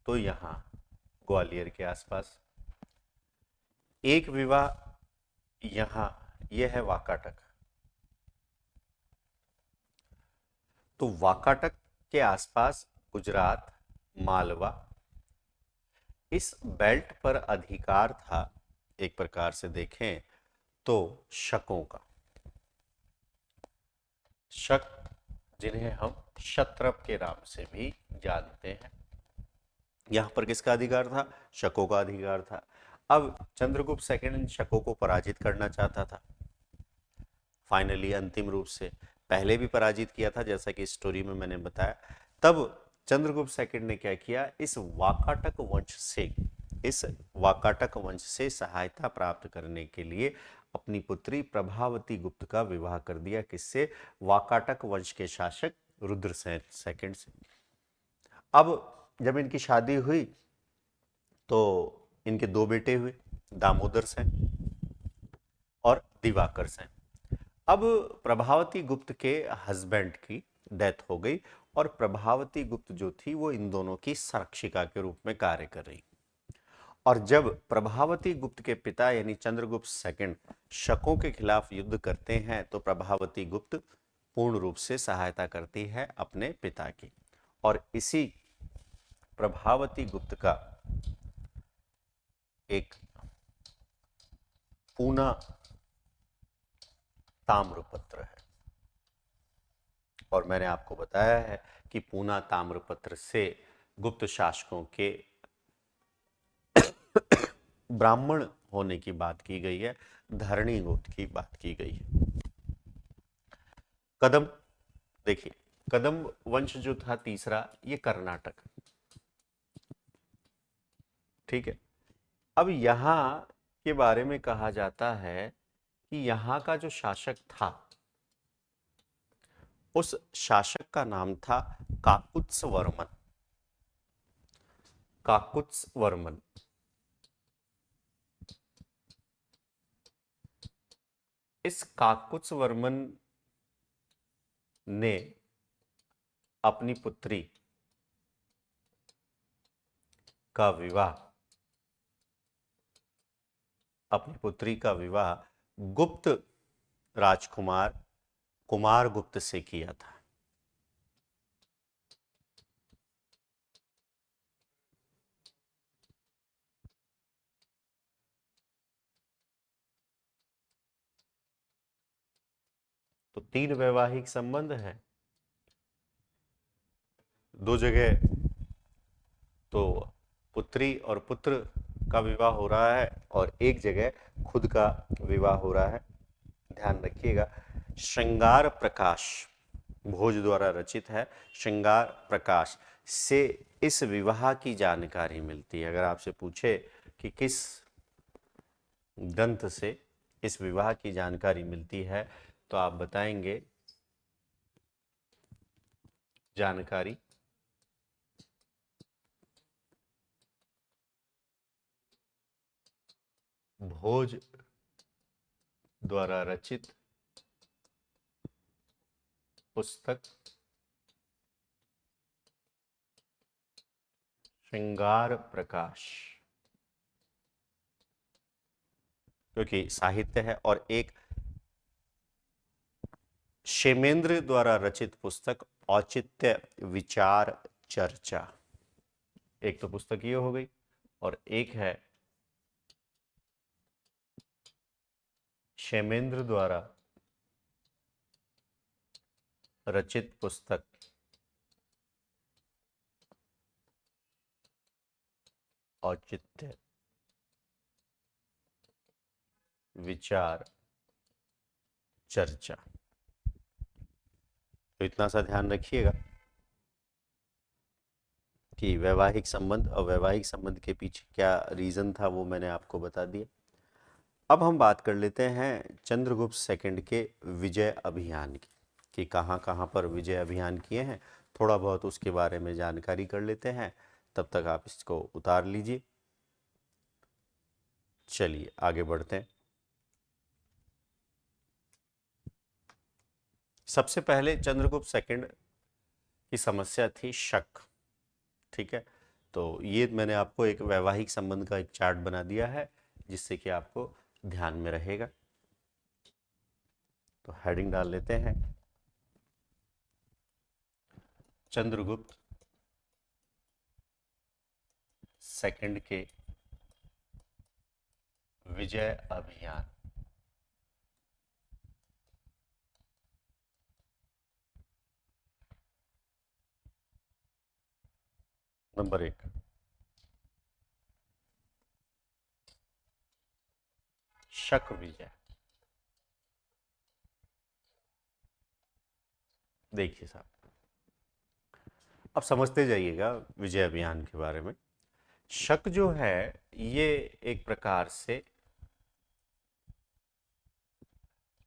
तो यहां ग्वालियर के आसपास, एक विवाह यहां, यह है वाकाटक। तो वाकाटक के आसपास गुजरात, मालवा, इस बेल्ट पर अधिकार था एक प्रकार से देखें तो शकों का। शक, जिन्हें हम क्षत्रप के नाम से भी जानते हैं। यहां पर किसका अधिकार था? शकों का अधिकार था। अब चंद्रगुप्त सेकंड इन शकों को पराजित करना चाहता था फाइनली, अंतिम रूप से। पहले भी पराजित किया था जैसा कि स्टोरी में मैंने बताया। तब चंद्रगुप्त सेकंड ने क्या किया, इस वाकाटक वंश से सहायता प्राप्त करने के लिए अपनी पुत्री प्रभावती गुप्त का विवाह कर दिया। किससे? वाकाटक वंश के शासक रुद्रसेन सेकंड से। अब जब इनकी शादी हुई तो इनके दो बेटे हुए, दामोदर सेन और दिवाकर सेन। अब प्रभावती गुप्त के हस्बैंड की डेथ हो गई और प्रभावती गुप्त जो थी वो इन दोनों की संरक्षिका के रूप में कार्य कर रही। और जब प्रभावती गुप्त के पिता यानी चंद्रगुप्त सेकंड शकों के खिलाफ युद्ध करते हैं तो प्रभावती गुप्त पूर्ण रूप से सहायता करती है अपने पिता की। और इसी प्रभावती गुप्त का एक पूना ताम्रपत्र है। और मैंने आपको बताया है कि पूना ताम्रपत्र से गुप्त शासकों के ब्राह्मण होने की बात की गई है, धरणी गुप्त की बात की गई है। कदम, देखिए कदम वंश जो था तीसरा, ये कर्नाटक, ठीक है। अब यहां के बारे में कहा जाता है कि यहां का जो शासक था उस शासक का नाम था काकुत्स वर्मन। काकुत्स वर्मन। इस काकुत्स वर्मन ने अपनी पुत्री का विवाह अपनी पुत्री का विवाह गुप्त राजकुमार कुमार गुप्त से किया था। तो 3 वैवाहिक संबंध हैं, 2 जगह तो पुत्री और पुत्र का विवाह हो रहा है और एक जगह खुद का विवाह हो रहा है। ध्यान रखिएगा, श्रृंगार प्रकाश भोज द्वारा रचित है। श्रृंगार प्रकाश से इस विवाह की जानकारी मिलती है। अगर आपसे पूछे कि किस ग्रंथ से इस विवाह की जानकारी मिलती है तो आप बताएंगे जानकारी भोज द्वारा रचित पुस्तक श्रृंगार प्रकाश, क्योंकि साहित्य है, और एक क्षेमेंद्र द्वारा रचित पुस्तक औचित्य विचार चर्चा। एक तो पुस्तक ये हो गई और एक है क्षेमेंद्र द्वारा रचित पुस्तक औचित्य विचार चर्चा। तो इतना सा ध्यान रखिएगा कि वैवाहिक संबंध और वैवाहिक संबंध के पीछे क्या रीजन था वो मैंने आपको बता दिया। अब हम बात कर लेते हैं चंद्रगुप्त सेकंड के विजय अभियान की, कि कहाँ कहाँ पर विजय अभियान किए हैं, थोड़ा बहुत उसके बारे में जानकारी कर लेते हैं। तब तक आप इसको उतार लीजिए। चलिए आगे बढ़ते हैं। सबसे पहले चंद्रगुप्त सेकंड की समस्या थी शक। ठीक है, तो ये मैंने आपको एक वैवाहिक संबंध का एक चार्ट बना दिया है जिससे कि आपको ध्यान में रहेगा। तो हेडिंग डाल लेते हैं, चंद्रगुप्त सेकंड के विजय अभियान। नंबर 1, शक विजय। देखिए साहब, अब समझते जाइएगा विजय अभियान के बारे में। शक जो है ये एक प्रकार से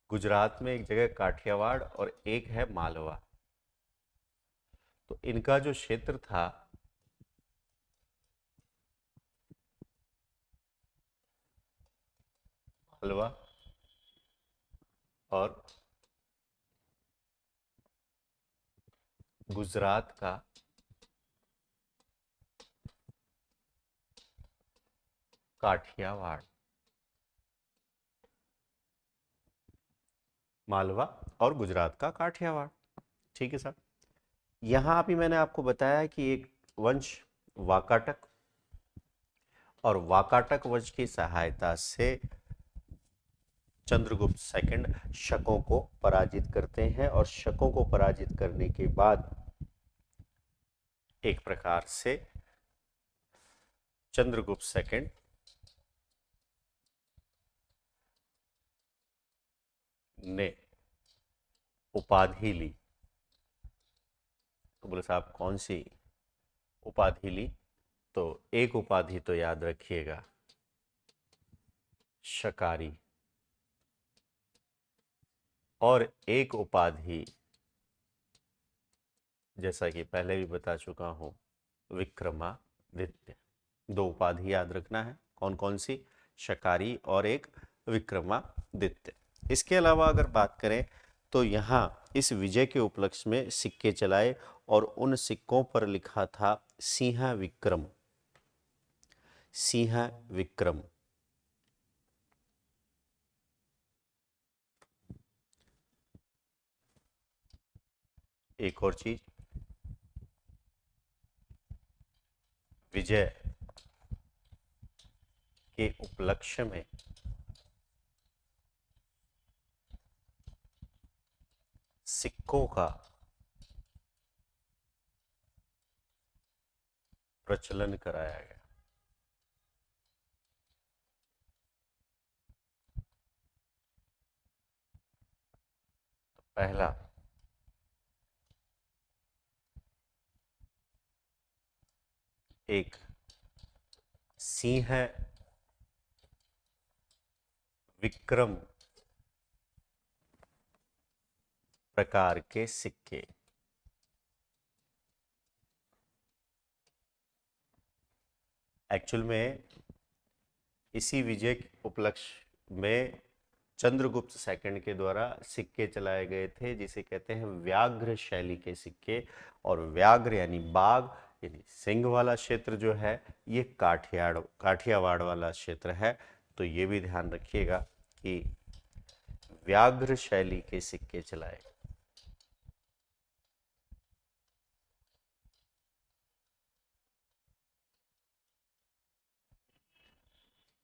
गुजरात में एक जगह काठियावाड़ और एक है मालवा, तो इनका जो क्षेत्र था मालवा और गुजरात का काठियावाड़, मालवा और गुजरात का काठियावाड़। ठीक है साहब, यहां भी मैंने आपको बताया कि एक वंश वाकाटक, और वाकाटक वंश की सहायता से चंद्रगुप्त सेकंड शकों को पराजित करते हैं, और शकों को पराजित करने के बाद एक प्रकार से चंद्रगुप्त सेकंड ने उपाधि ली। तो बोले साहब कौन सी उपाधि ली? तो एक उपाधि तो याद रखिएगा, शकारी, और एक उपाधि जैसा कि पहले भी बता चुका हूं, विक्रमादित्य। 2 उपाधि याद रखना है, कौन कौन सी? शकारी और एक विक्रमादित्य। इसके अलावा अगर बात करें तो यहाँ इस विजय के उपलक्ष्य में सिक्के चलाए और उन सिक्कों पर लिखा था सिंह विक्रम। सिंह विक्रम। एक और चीज, विजय के उपलक्ष्य में सिक्कों का प्रचलन कराया गया। पहला, एक सिंह विक्रम प्रकार के सिक्के। एक्चुअल में इसी विजय के उपलक्ष्य में चंद्रगुप्त सेकंड के द्वारा सिक्के चलाए गए थे, जिसे कहते हैं व्याघ्र शैली के सिक्के। और व्याघ्र यानी बाघ यानी सिंह वाला क्षेत्र जो है ये काठियावाड़ वाला क्षेत्र है। तो ये भी ध्यान रखिएगा कि व्याघ्र शैली के सिक्के चलाए।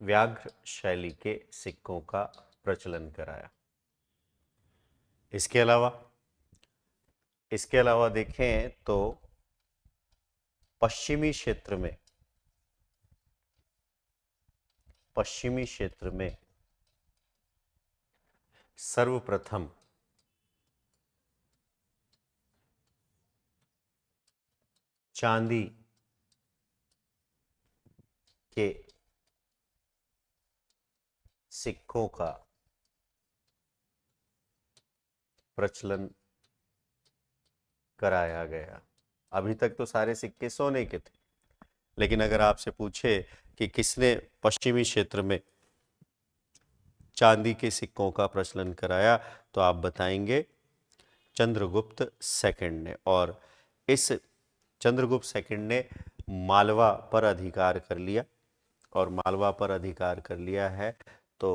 व्याघ्र शैली के सिक्कों का प्रचलन कराया। इसके अलावा देखें तो पश्चिमी क्षेत्र में सर्वप्रथम चांदी के सिक्कों का प्रचलन कराया गया। अभी तक तो सारे सिक्के सोने के थे, लेकिन अगर आपसे पूछे कि किसने पश्चिमी क्षेत्र में चांदी के सिक्कों का प्रचलन कराया, तो आप बताएंगे चंद्रगुप्त सेकंड ने। और इस चंद्रगुप्त सेकंड ने मालवा पर अधिकार कर लिया, और मालवा पर अधिकार कर लिया है तो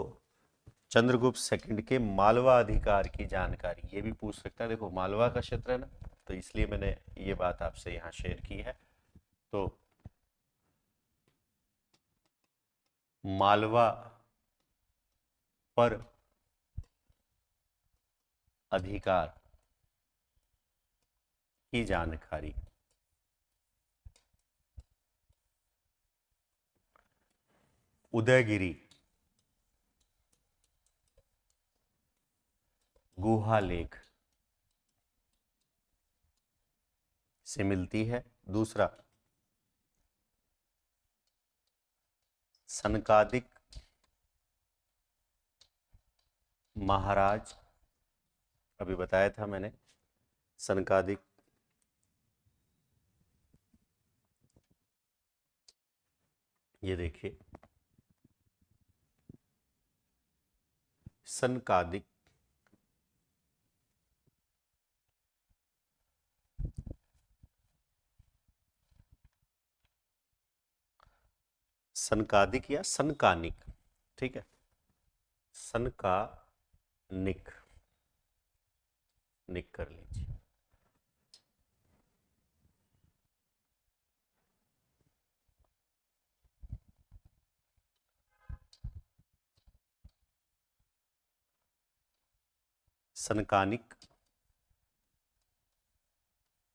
चंद्रगुप्त सेकंड के मालवा अधिकार की जानकारी ये भी पूछ सकता है। देखो मालवा का क्षेत्र है ना, तो इसलिए मैंने ये बात आपसे यहाँ शेयर की है। तो मालवा पर अधिकार की जानकारी उदयगिरी गुहा लेख से मिलती है। दूसरा, सनकादिक महाराज, अभी बताया था मैंने, सनकादिक ये देखिए सनकादिक सनकादिक या सनकानिक, ठीक है, सनकानिक निक कर लीजिए। सनकानिक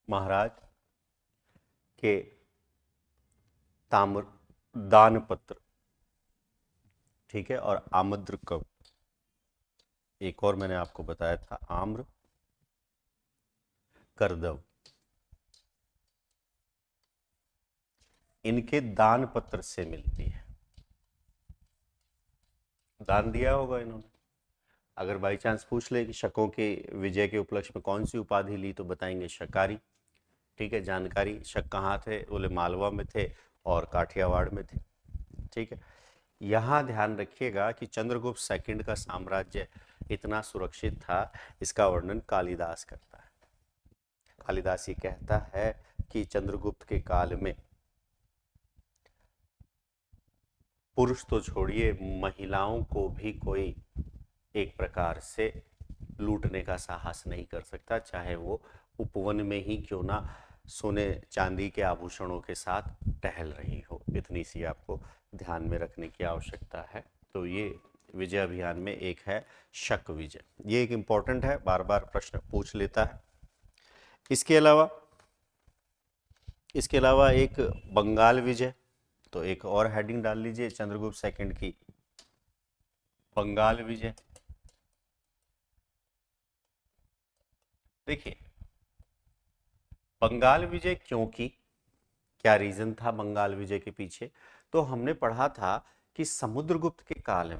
महाराज के ताम्र दान पत्र, ठीक है, और आम्र कव, एक और मैंने आपको बताया था आम्र करदव, इनके दान पत्र से मिलती है। दान दिया होगा इन्होंने। अगर बाई चांस पूछ ले कि शकों के विजय के उपलक्ष्य में कौन सी उपाधि ली, तो बताएंगे शकारी, ठीक है। जानकारी, शक कहाँ थे, बोले मालवा में थे और काठियावाड़ में थे, ठीक है। यहाँ ध्यान रखिएगा कि चंद्रगुप्त सेकंड का साम्राज्य इतना सुरक्षित था, इसका वर्णन कालिदास करता है। कालिदास ये कहता है कि चंद्रगुप्त के काल में पुरुष तो छोड़िए, महिलाओं को भी कोई एक प्रकार से लूटने का साहस नहीं कर सकता, चाहे वो उपवन में ही क्यों ना सोने चांदी के आभूषणों के साथ टहल रही हो। इतनी सी आपको ध्यान में रखने की आवश्यकता है। तो ये विजय अभियान में एक है शक विजय, ये एक इंपॉर्टेंट है, बार बार प्रश्न पूछ लेता है। इसके अलावा एक बंगाल विजय, तो एक और हेडिंग डाल लीजिए चंद्रगुप्त सेकंड की, बंगाल विजय। देखिए बंगाल विजय क्योंकि क्या रीजन था बंगाल विजय के पीछे, तो हमने पढ़ा था कि समुद्रगुप्त के काल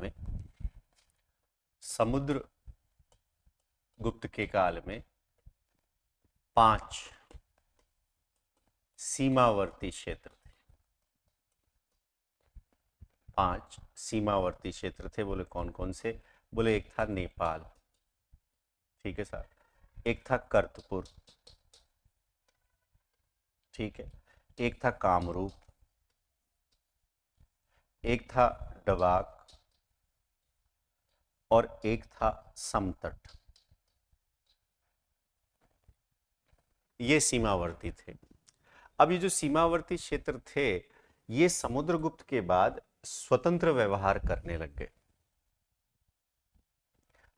में 5 सीमावर्ती क्षेत्र थे। 5 सीमावर्ती क्षेत्र थे। बोले कौन कौन से? बोले एक था नेपाल, ठीक है सर, एक था कर्तपुर, ठीक है, एक था कामरूप, एक था डबाक और एक था समतट। ये सीमावर्ती थे। अब ये जो सीमावर्ती क्षेत्र थे, ये समुद्रगुप्त के बाद स्वतंत्र व्यवहार करने लग गए।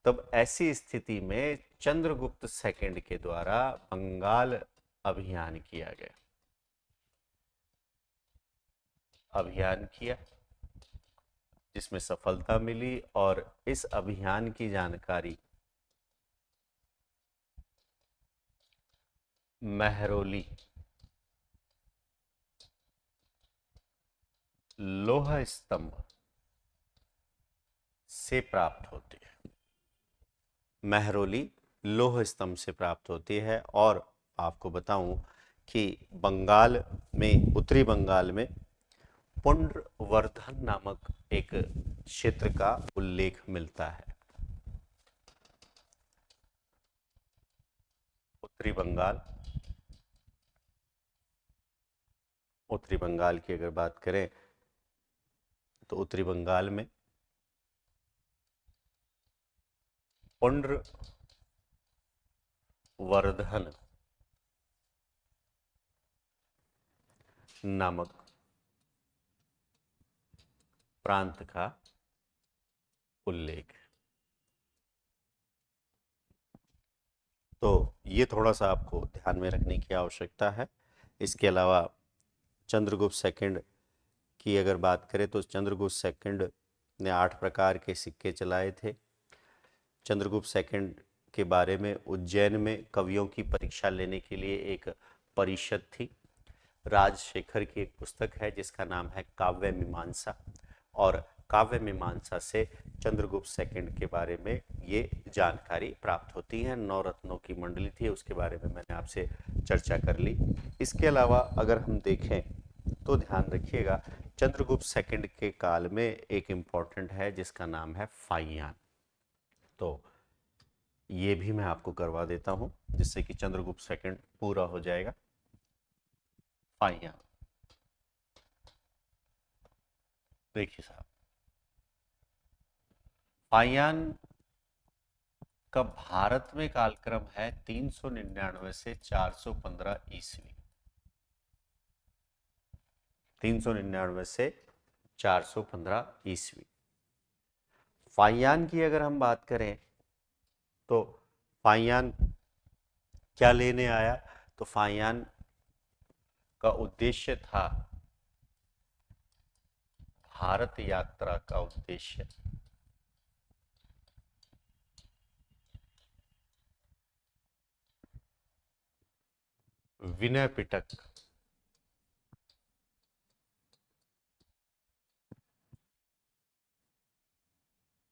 तब ऐसी स्थिति में चंद्रगुप्त सेकंड के द्वारा बंगाल अभियान किया गया। अभियान किया जिसमें सफलता मिली, और इस अभियान की जानकारी महरौली लोह स्तंभ से प्राप्त होती है। महरौली लोह स्तंभ से प्राप्त होती है। और आपको बताऊं कि बंगाल में, उत्तरी बंगाल में पुंड्रवर्धन नामक एक क्षेत्र का उल्लेख मिलता है। उत्तरी बंगाल, उत्तरी बंगाल की अगर बात करें तो उत्तरी बंगाल में पुंड्रवर्धन नामक प्रांत का उल्लेख। तो ये थोड़ा सा आपको ध्यान में रखने की आवश्यकता है। इसके अलावा चंद्रगुप्त सेकंड की अगर बात करें तो चंद्रगुप्त सेकंड ने 8 प्रकार के सिक्के चलाए थे। चंद्रगुप्त सेकंड के बारे में उज्जैन में कवियों की परीक्षा लेने के लिए एक परिषद थी। राजशेखर की एक पुस्तक है जिसका नाम है काव्य मीमांसा, और काव्य मीमांसा से चंद्रगुप्त सेकंड के बारे में ये जानकारी प्राप्त होती है। 9 रत्नों की मंडली थी, उसके बारे में मैंने आपसे चर्चा कर ली। इसके अलावा अगर हम देखें तो ध्यान रखिएगा, चंद्रगुप्त सेकंड के काल में एक इम्पॉर्टेंट है जिसका नाम है फाइयान। तो ये भी मैं आपको करवा देता हूं जिससे कि चंद्रगुप्त सेकंड पूरा हो जाएगा। फाइयान, देखिए साहब, फाइयान का भारत में कालक्रम है 399 से 415 ईस्वी। 399 से 415 ईस्वी। फाइयान की अगर हम बात करें तो फाइयान क्या लेने आया, तो फाइयान का उद्देश्य था, भारत यात्रा का उद्देश्य विनय पिटक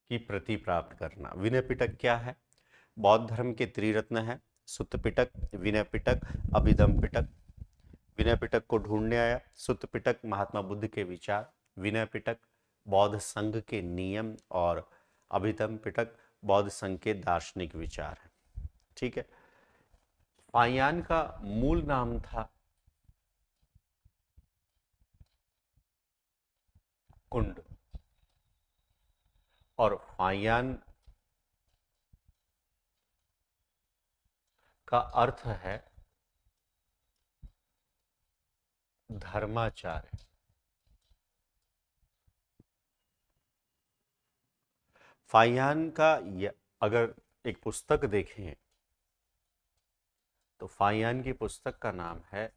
की प्रति प्राप्त करना। विनय पिटक क्या है? बौद्ध धर्म के त्रिरत्न है, सुत्त पिटक, विनय पिटक, अभिधम पिटक। विनय पिटक को ढूंढने आया। सुत्त पिटक महात्मा बुद्ध के विचार, विनय पिटक बौद्ध संघ के नियम, और अभिधम पिटक बौद्ध संघ के दार्शनिक विचार है। ठीक है। फाइयान का मूल नाम था कुंड, और फाइयान का अर्थ है धर्माचार्य। फाहियान का अगर एक पुस्तक देखें तो फाहियान की पुस्तक का नाम है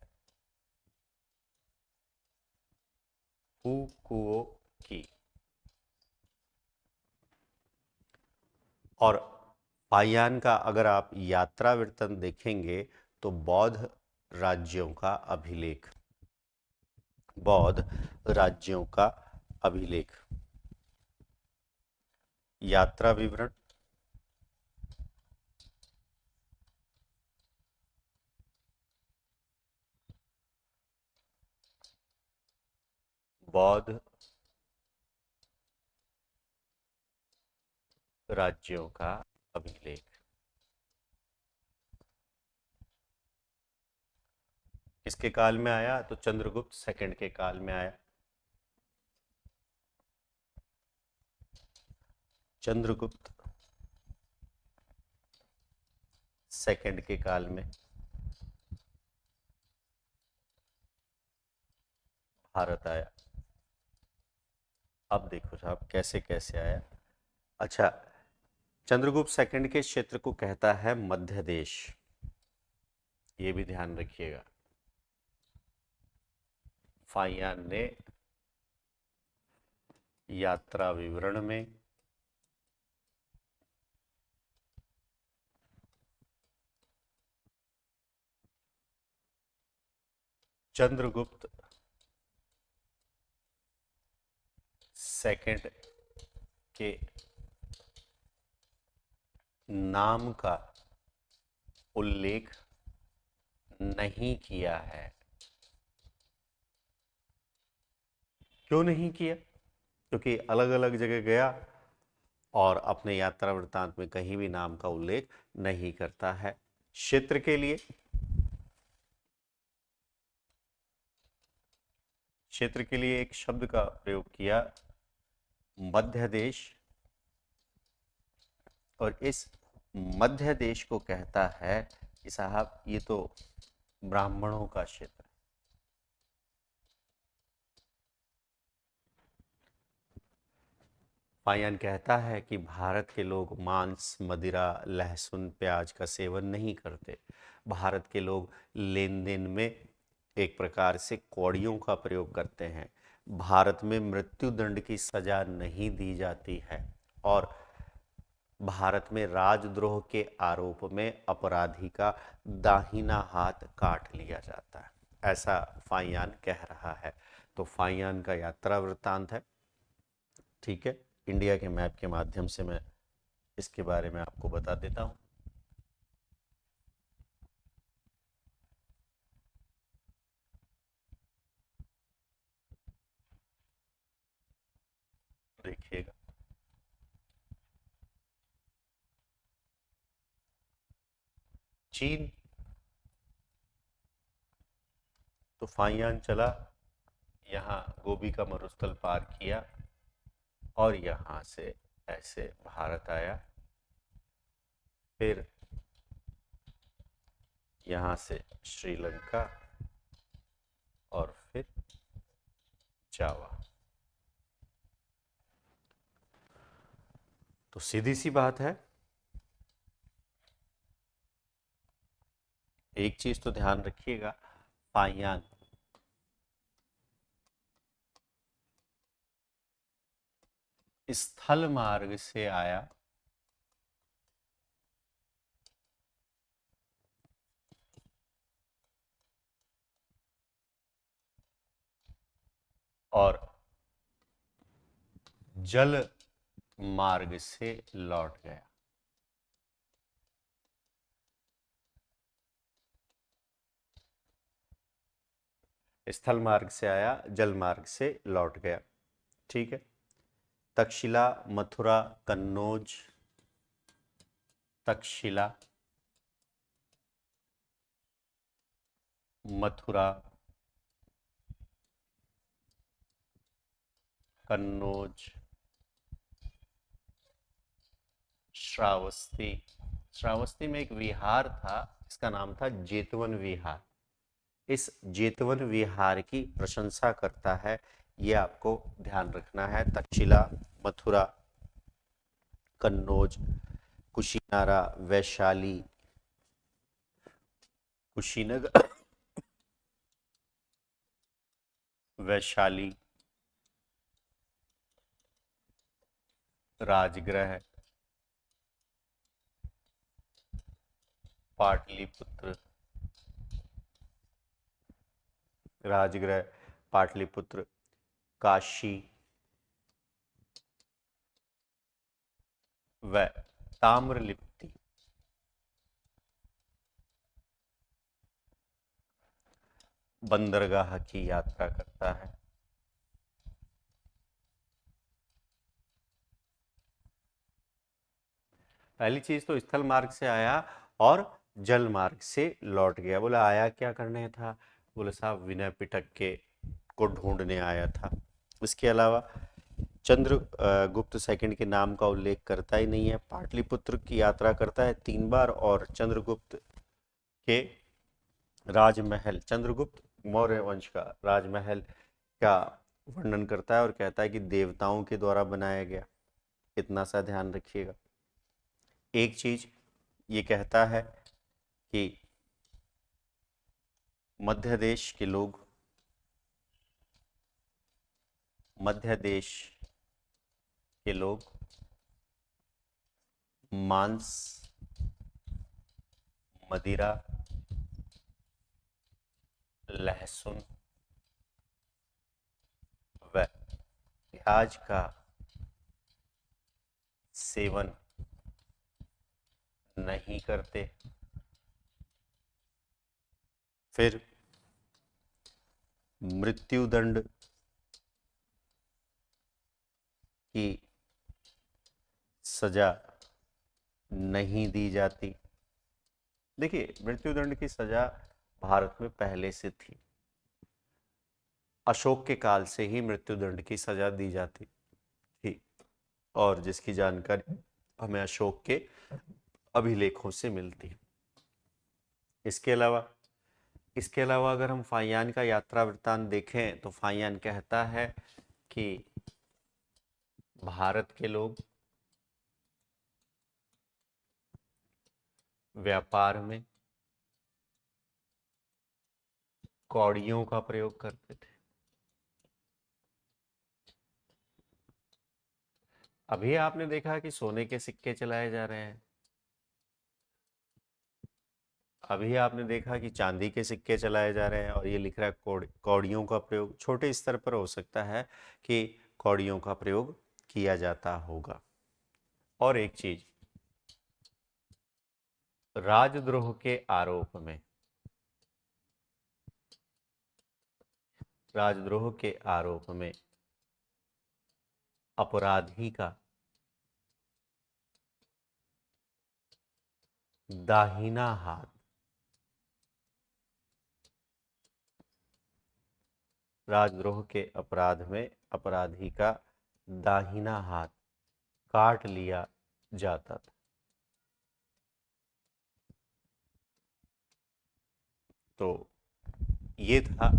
फुकुओ की। और फाहियान का अगर आप यात्रा वृत्तांत देखेंगे तो बौद्ध राज्यों का अभिलेख, बौद्ध राज्यों का अभिलेख, यात्रा विवरण, बौद्ध राज्यों का अभिलेख। किसके काल में आया? तो चंद्रगुप्त सेकंड के काल में आया। चंद्रगुप्त सेकंड के काल में भारत आया। अब देखो साहब कैसे कैसे आया। अच्छा, चंद्रगुप्त सेकंड के क्षेत्र को कहता है मध्य देश, ये भी ध्यान रखिएगा। फाहियान ने यात्रा विवरण में चंद्रगुप्त सेकंड के नाम का उल्लेख नहीं किया है। क्यों नहीं किया? क्योंकि अलग अलग जगह गया और अपने यात्रा वृत्तांत में कहीं भी नाम का उल्लेख नहीं करता है। क्षेत्र के लिए, क्षेत्र के लिए एक शब्द का प्रयोग किया, मध्य देश। और इस मध्य देश को कहता है कि साहब ये तो ब्राह्मणों का क्षेत्र है। फाहियान कहता है कि भारत के लोग मांस, मदिरा, लहसुन, प्याज का सेवन नहीं करते। भारत के लोग लेन देन में एक प्रकार से कौड़ियों का प्रयोग करते हैं। भारत में मृत्यु दंड की सजा नहीं दी जाती है और भारत में राजद्रोह के आरोप में अपराधी का दाहिना हाथ काट लिया जाता है, ऐसा फाहियान कह रहा है। तो फाहियान का यात्रा वृत्तांत है। ठीक है, इंडिया के मैप के माध्यम से मैं इसके बारे में आपको बता देता हूं। देखिएगा, चीन। तो फाहियान चला, यहाँ गोबी का मरुस्थल पार किया और यहाँ से ऐसे भारत आया, फिर यहाँ से श्रीलंका और फिर जावा। तो सीधी सी बात है, एक चीज तो ध्यान रखिएगा, फाहियान स्थल मार्ग से आया और जल मार्ग से लौट गया। स्थल मार्ग से आया, जल मार्ग से लौट गया। ठीक है, तक्षशिला, मथुरा, कन्नौज, तक्षशिला, मथुरा, कन्नौज, श्रावस्ती। श्रावस्ती में एक विहार था इसका नाम था जेतवन विहार। इस जेतवन विहार की प्रशंसा करता है, ये आपको ध्यान रखना है। तक्षशिला, मथुरा, कन्नौज, कुशीनारा, वैशाली, कुशीनगर, वैशाली, राजगृह, पाटलिपुत्र, राजगृह, पाटलिपुत्र, काशी व ताम्रलिप्ति बंदरगाह की यात्रा करता है। पहली चीज तो स्थल मार्ग से आया और जल मार्ग से लौट गया। बोला आया क्या करने था? बोले साहब विनय पिटक के को ढूंढने आया था। इसके अलावा गुप्त सेकंड के नाम का उल्लेख करता ही नहीं है। पाटलिपुत्र की यात्रा करता है 3 बार और चंद्रगुप्त के राजमहल, चंद्रगुप्त मौर्य वंश का राजमहल का वर्णन करता है और कहता है कि देवताओं के द्वारा बनाया गया। इतना सा ध्यान रखिएगा। एक चीज ये कहता है कि मध्य देश के लोग, मध्य देश के लोग मांस, मदिरा, लहसुन व प्याज का सेवन नहीं करते। फिर मृत्युदंड की सजा नहीं दी जाती। देखिए, मृत्युदंड की सजा भारत में पहले से थी। अशोक के काल से ही मृत्युदंड की सजा दी जाती थी और जिसकी जानकारी हमें अशोक के अभिलेखों से मिलती है। इसके अलावा अगर हम फाहियान का यात्रा वृत्तांत देखें तो फाहियान कहता है कि भारत के लोग व्यापार में कौड़ियों का प्रयोग करते थे। अभी आपने देखा कि सोने के सिक्के चलाए जा रहे हैं, अभी आपने देखा कि चांदी के सिक्के चलाए जा रहे हैं और ये लिख रहा है कौड़ियों का प्रयोग। छोटे स्तर पर हो सकता है कि कौड़ियों का प्रयोग किया जाता होगा। और एक चीज, राजद्रोह के आरोप में, राजद्रोह के आरोप में अपराधी का दाहिना हाथ, राजद्रोह के अपराध में अपराधी का दाहिना हाथ काट लिया जाता था। तो ये था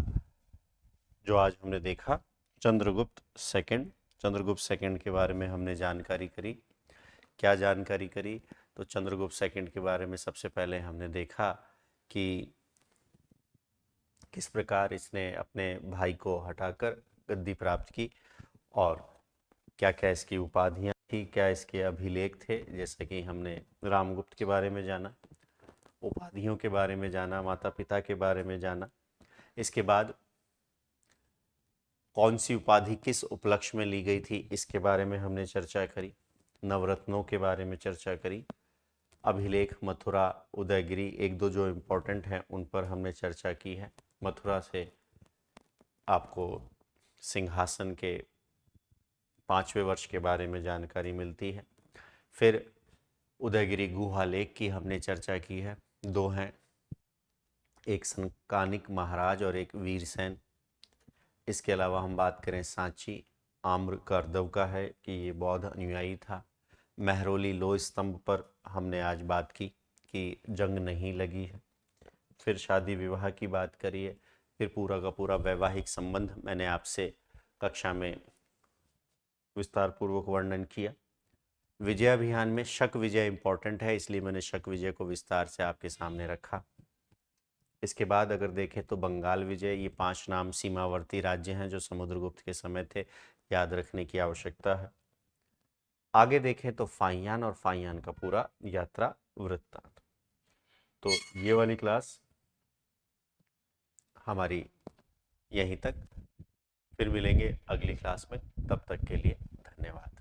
जो आज हमने देखा चंद्रगुप्त सेकंड के बारे में हमने जानकारी करी। क्या जानकारी करी? तो चंद्रगुप्त सेकंड के बारे में सबसे पहले हमने देखा कि किस प्रकार इसने अपने भाई को हटाकर गद्दी प्राप्त की और क्या क्या इसकी उपाधियां थी, क्या इसके अभिलेख थे। जैसे कि हमने रामगुप्त के बारे में जाना, उपाधियों के बारे में जाना, माता पिता के बारे में जाना। इसके बाद कौन सी उपाधि किस उपलक्ष्य में ली गई थी इसके बारे में हमने चर्चा करी। नवरत्नों के बारे में चर्चा करी। अभिलेख मथुरा, उदयगिरी, एक दो जो इम्पोर्टेंट हैं उन पर हमने चर्चा की है। मथुरा से आपको सिंहासन के 5वें वर्ष के बारे में जानकारी मिलती है। फिर उदयगिरी गुहा लेख की हमने चर्चा की है। 2 हैं, एक संकानिक महाराज और एक वीरसेन। इसके अलावा हम बात करें सांची, आम्र करदव का है कि ये बौद्ध अनुयायी था। महरौली लोह स्तंभ पर हमने आज बात की कि जंग नहीं लगी है, फिर शादी विवाह की बात करिए, फिर पूरा का पूरा वैवाहिक संबंध मैंने आपसे कक्षा में विस्तार पूर्वक वर्णन किया। विजय अभियान में शक विजय इंपॉर्टेंट है, इसलिए मैंने शक विजय को विस्तार से आपके सामने रखा। इसके बाद अगर देखें तो बंगाल विजय, ये 5 नाम सीमावर्ती राज्य हैं जो समुद्रगुप्त के समय थे, याद रखने की आवश्यकता है। आगे देखें तो फाहियान और फाहियान का पूरा यात्रा वृत्तांत। तो ये वाली क्लास हमारी यहीं तक, फिर मिलेंगे अगली क्लास में, तब तक के लिए धन्यवाद।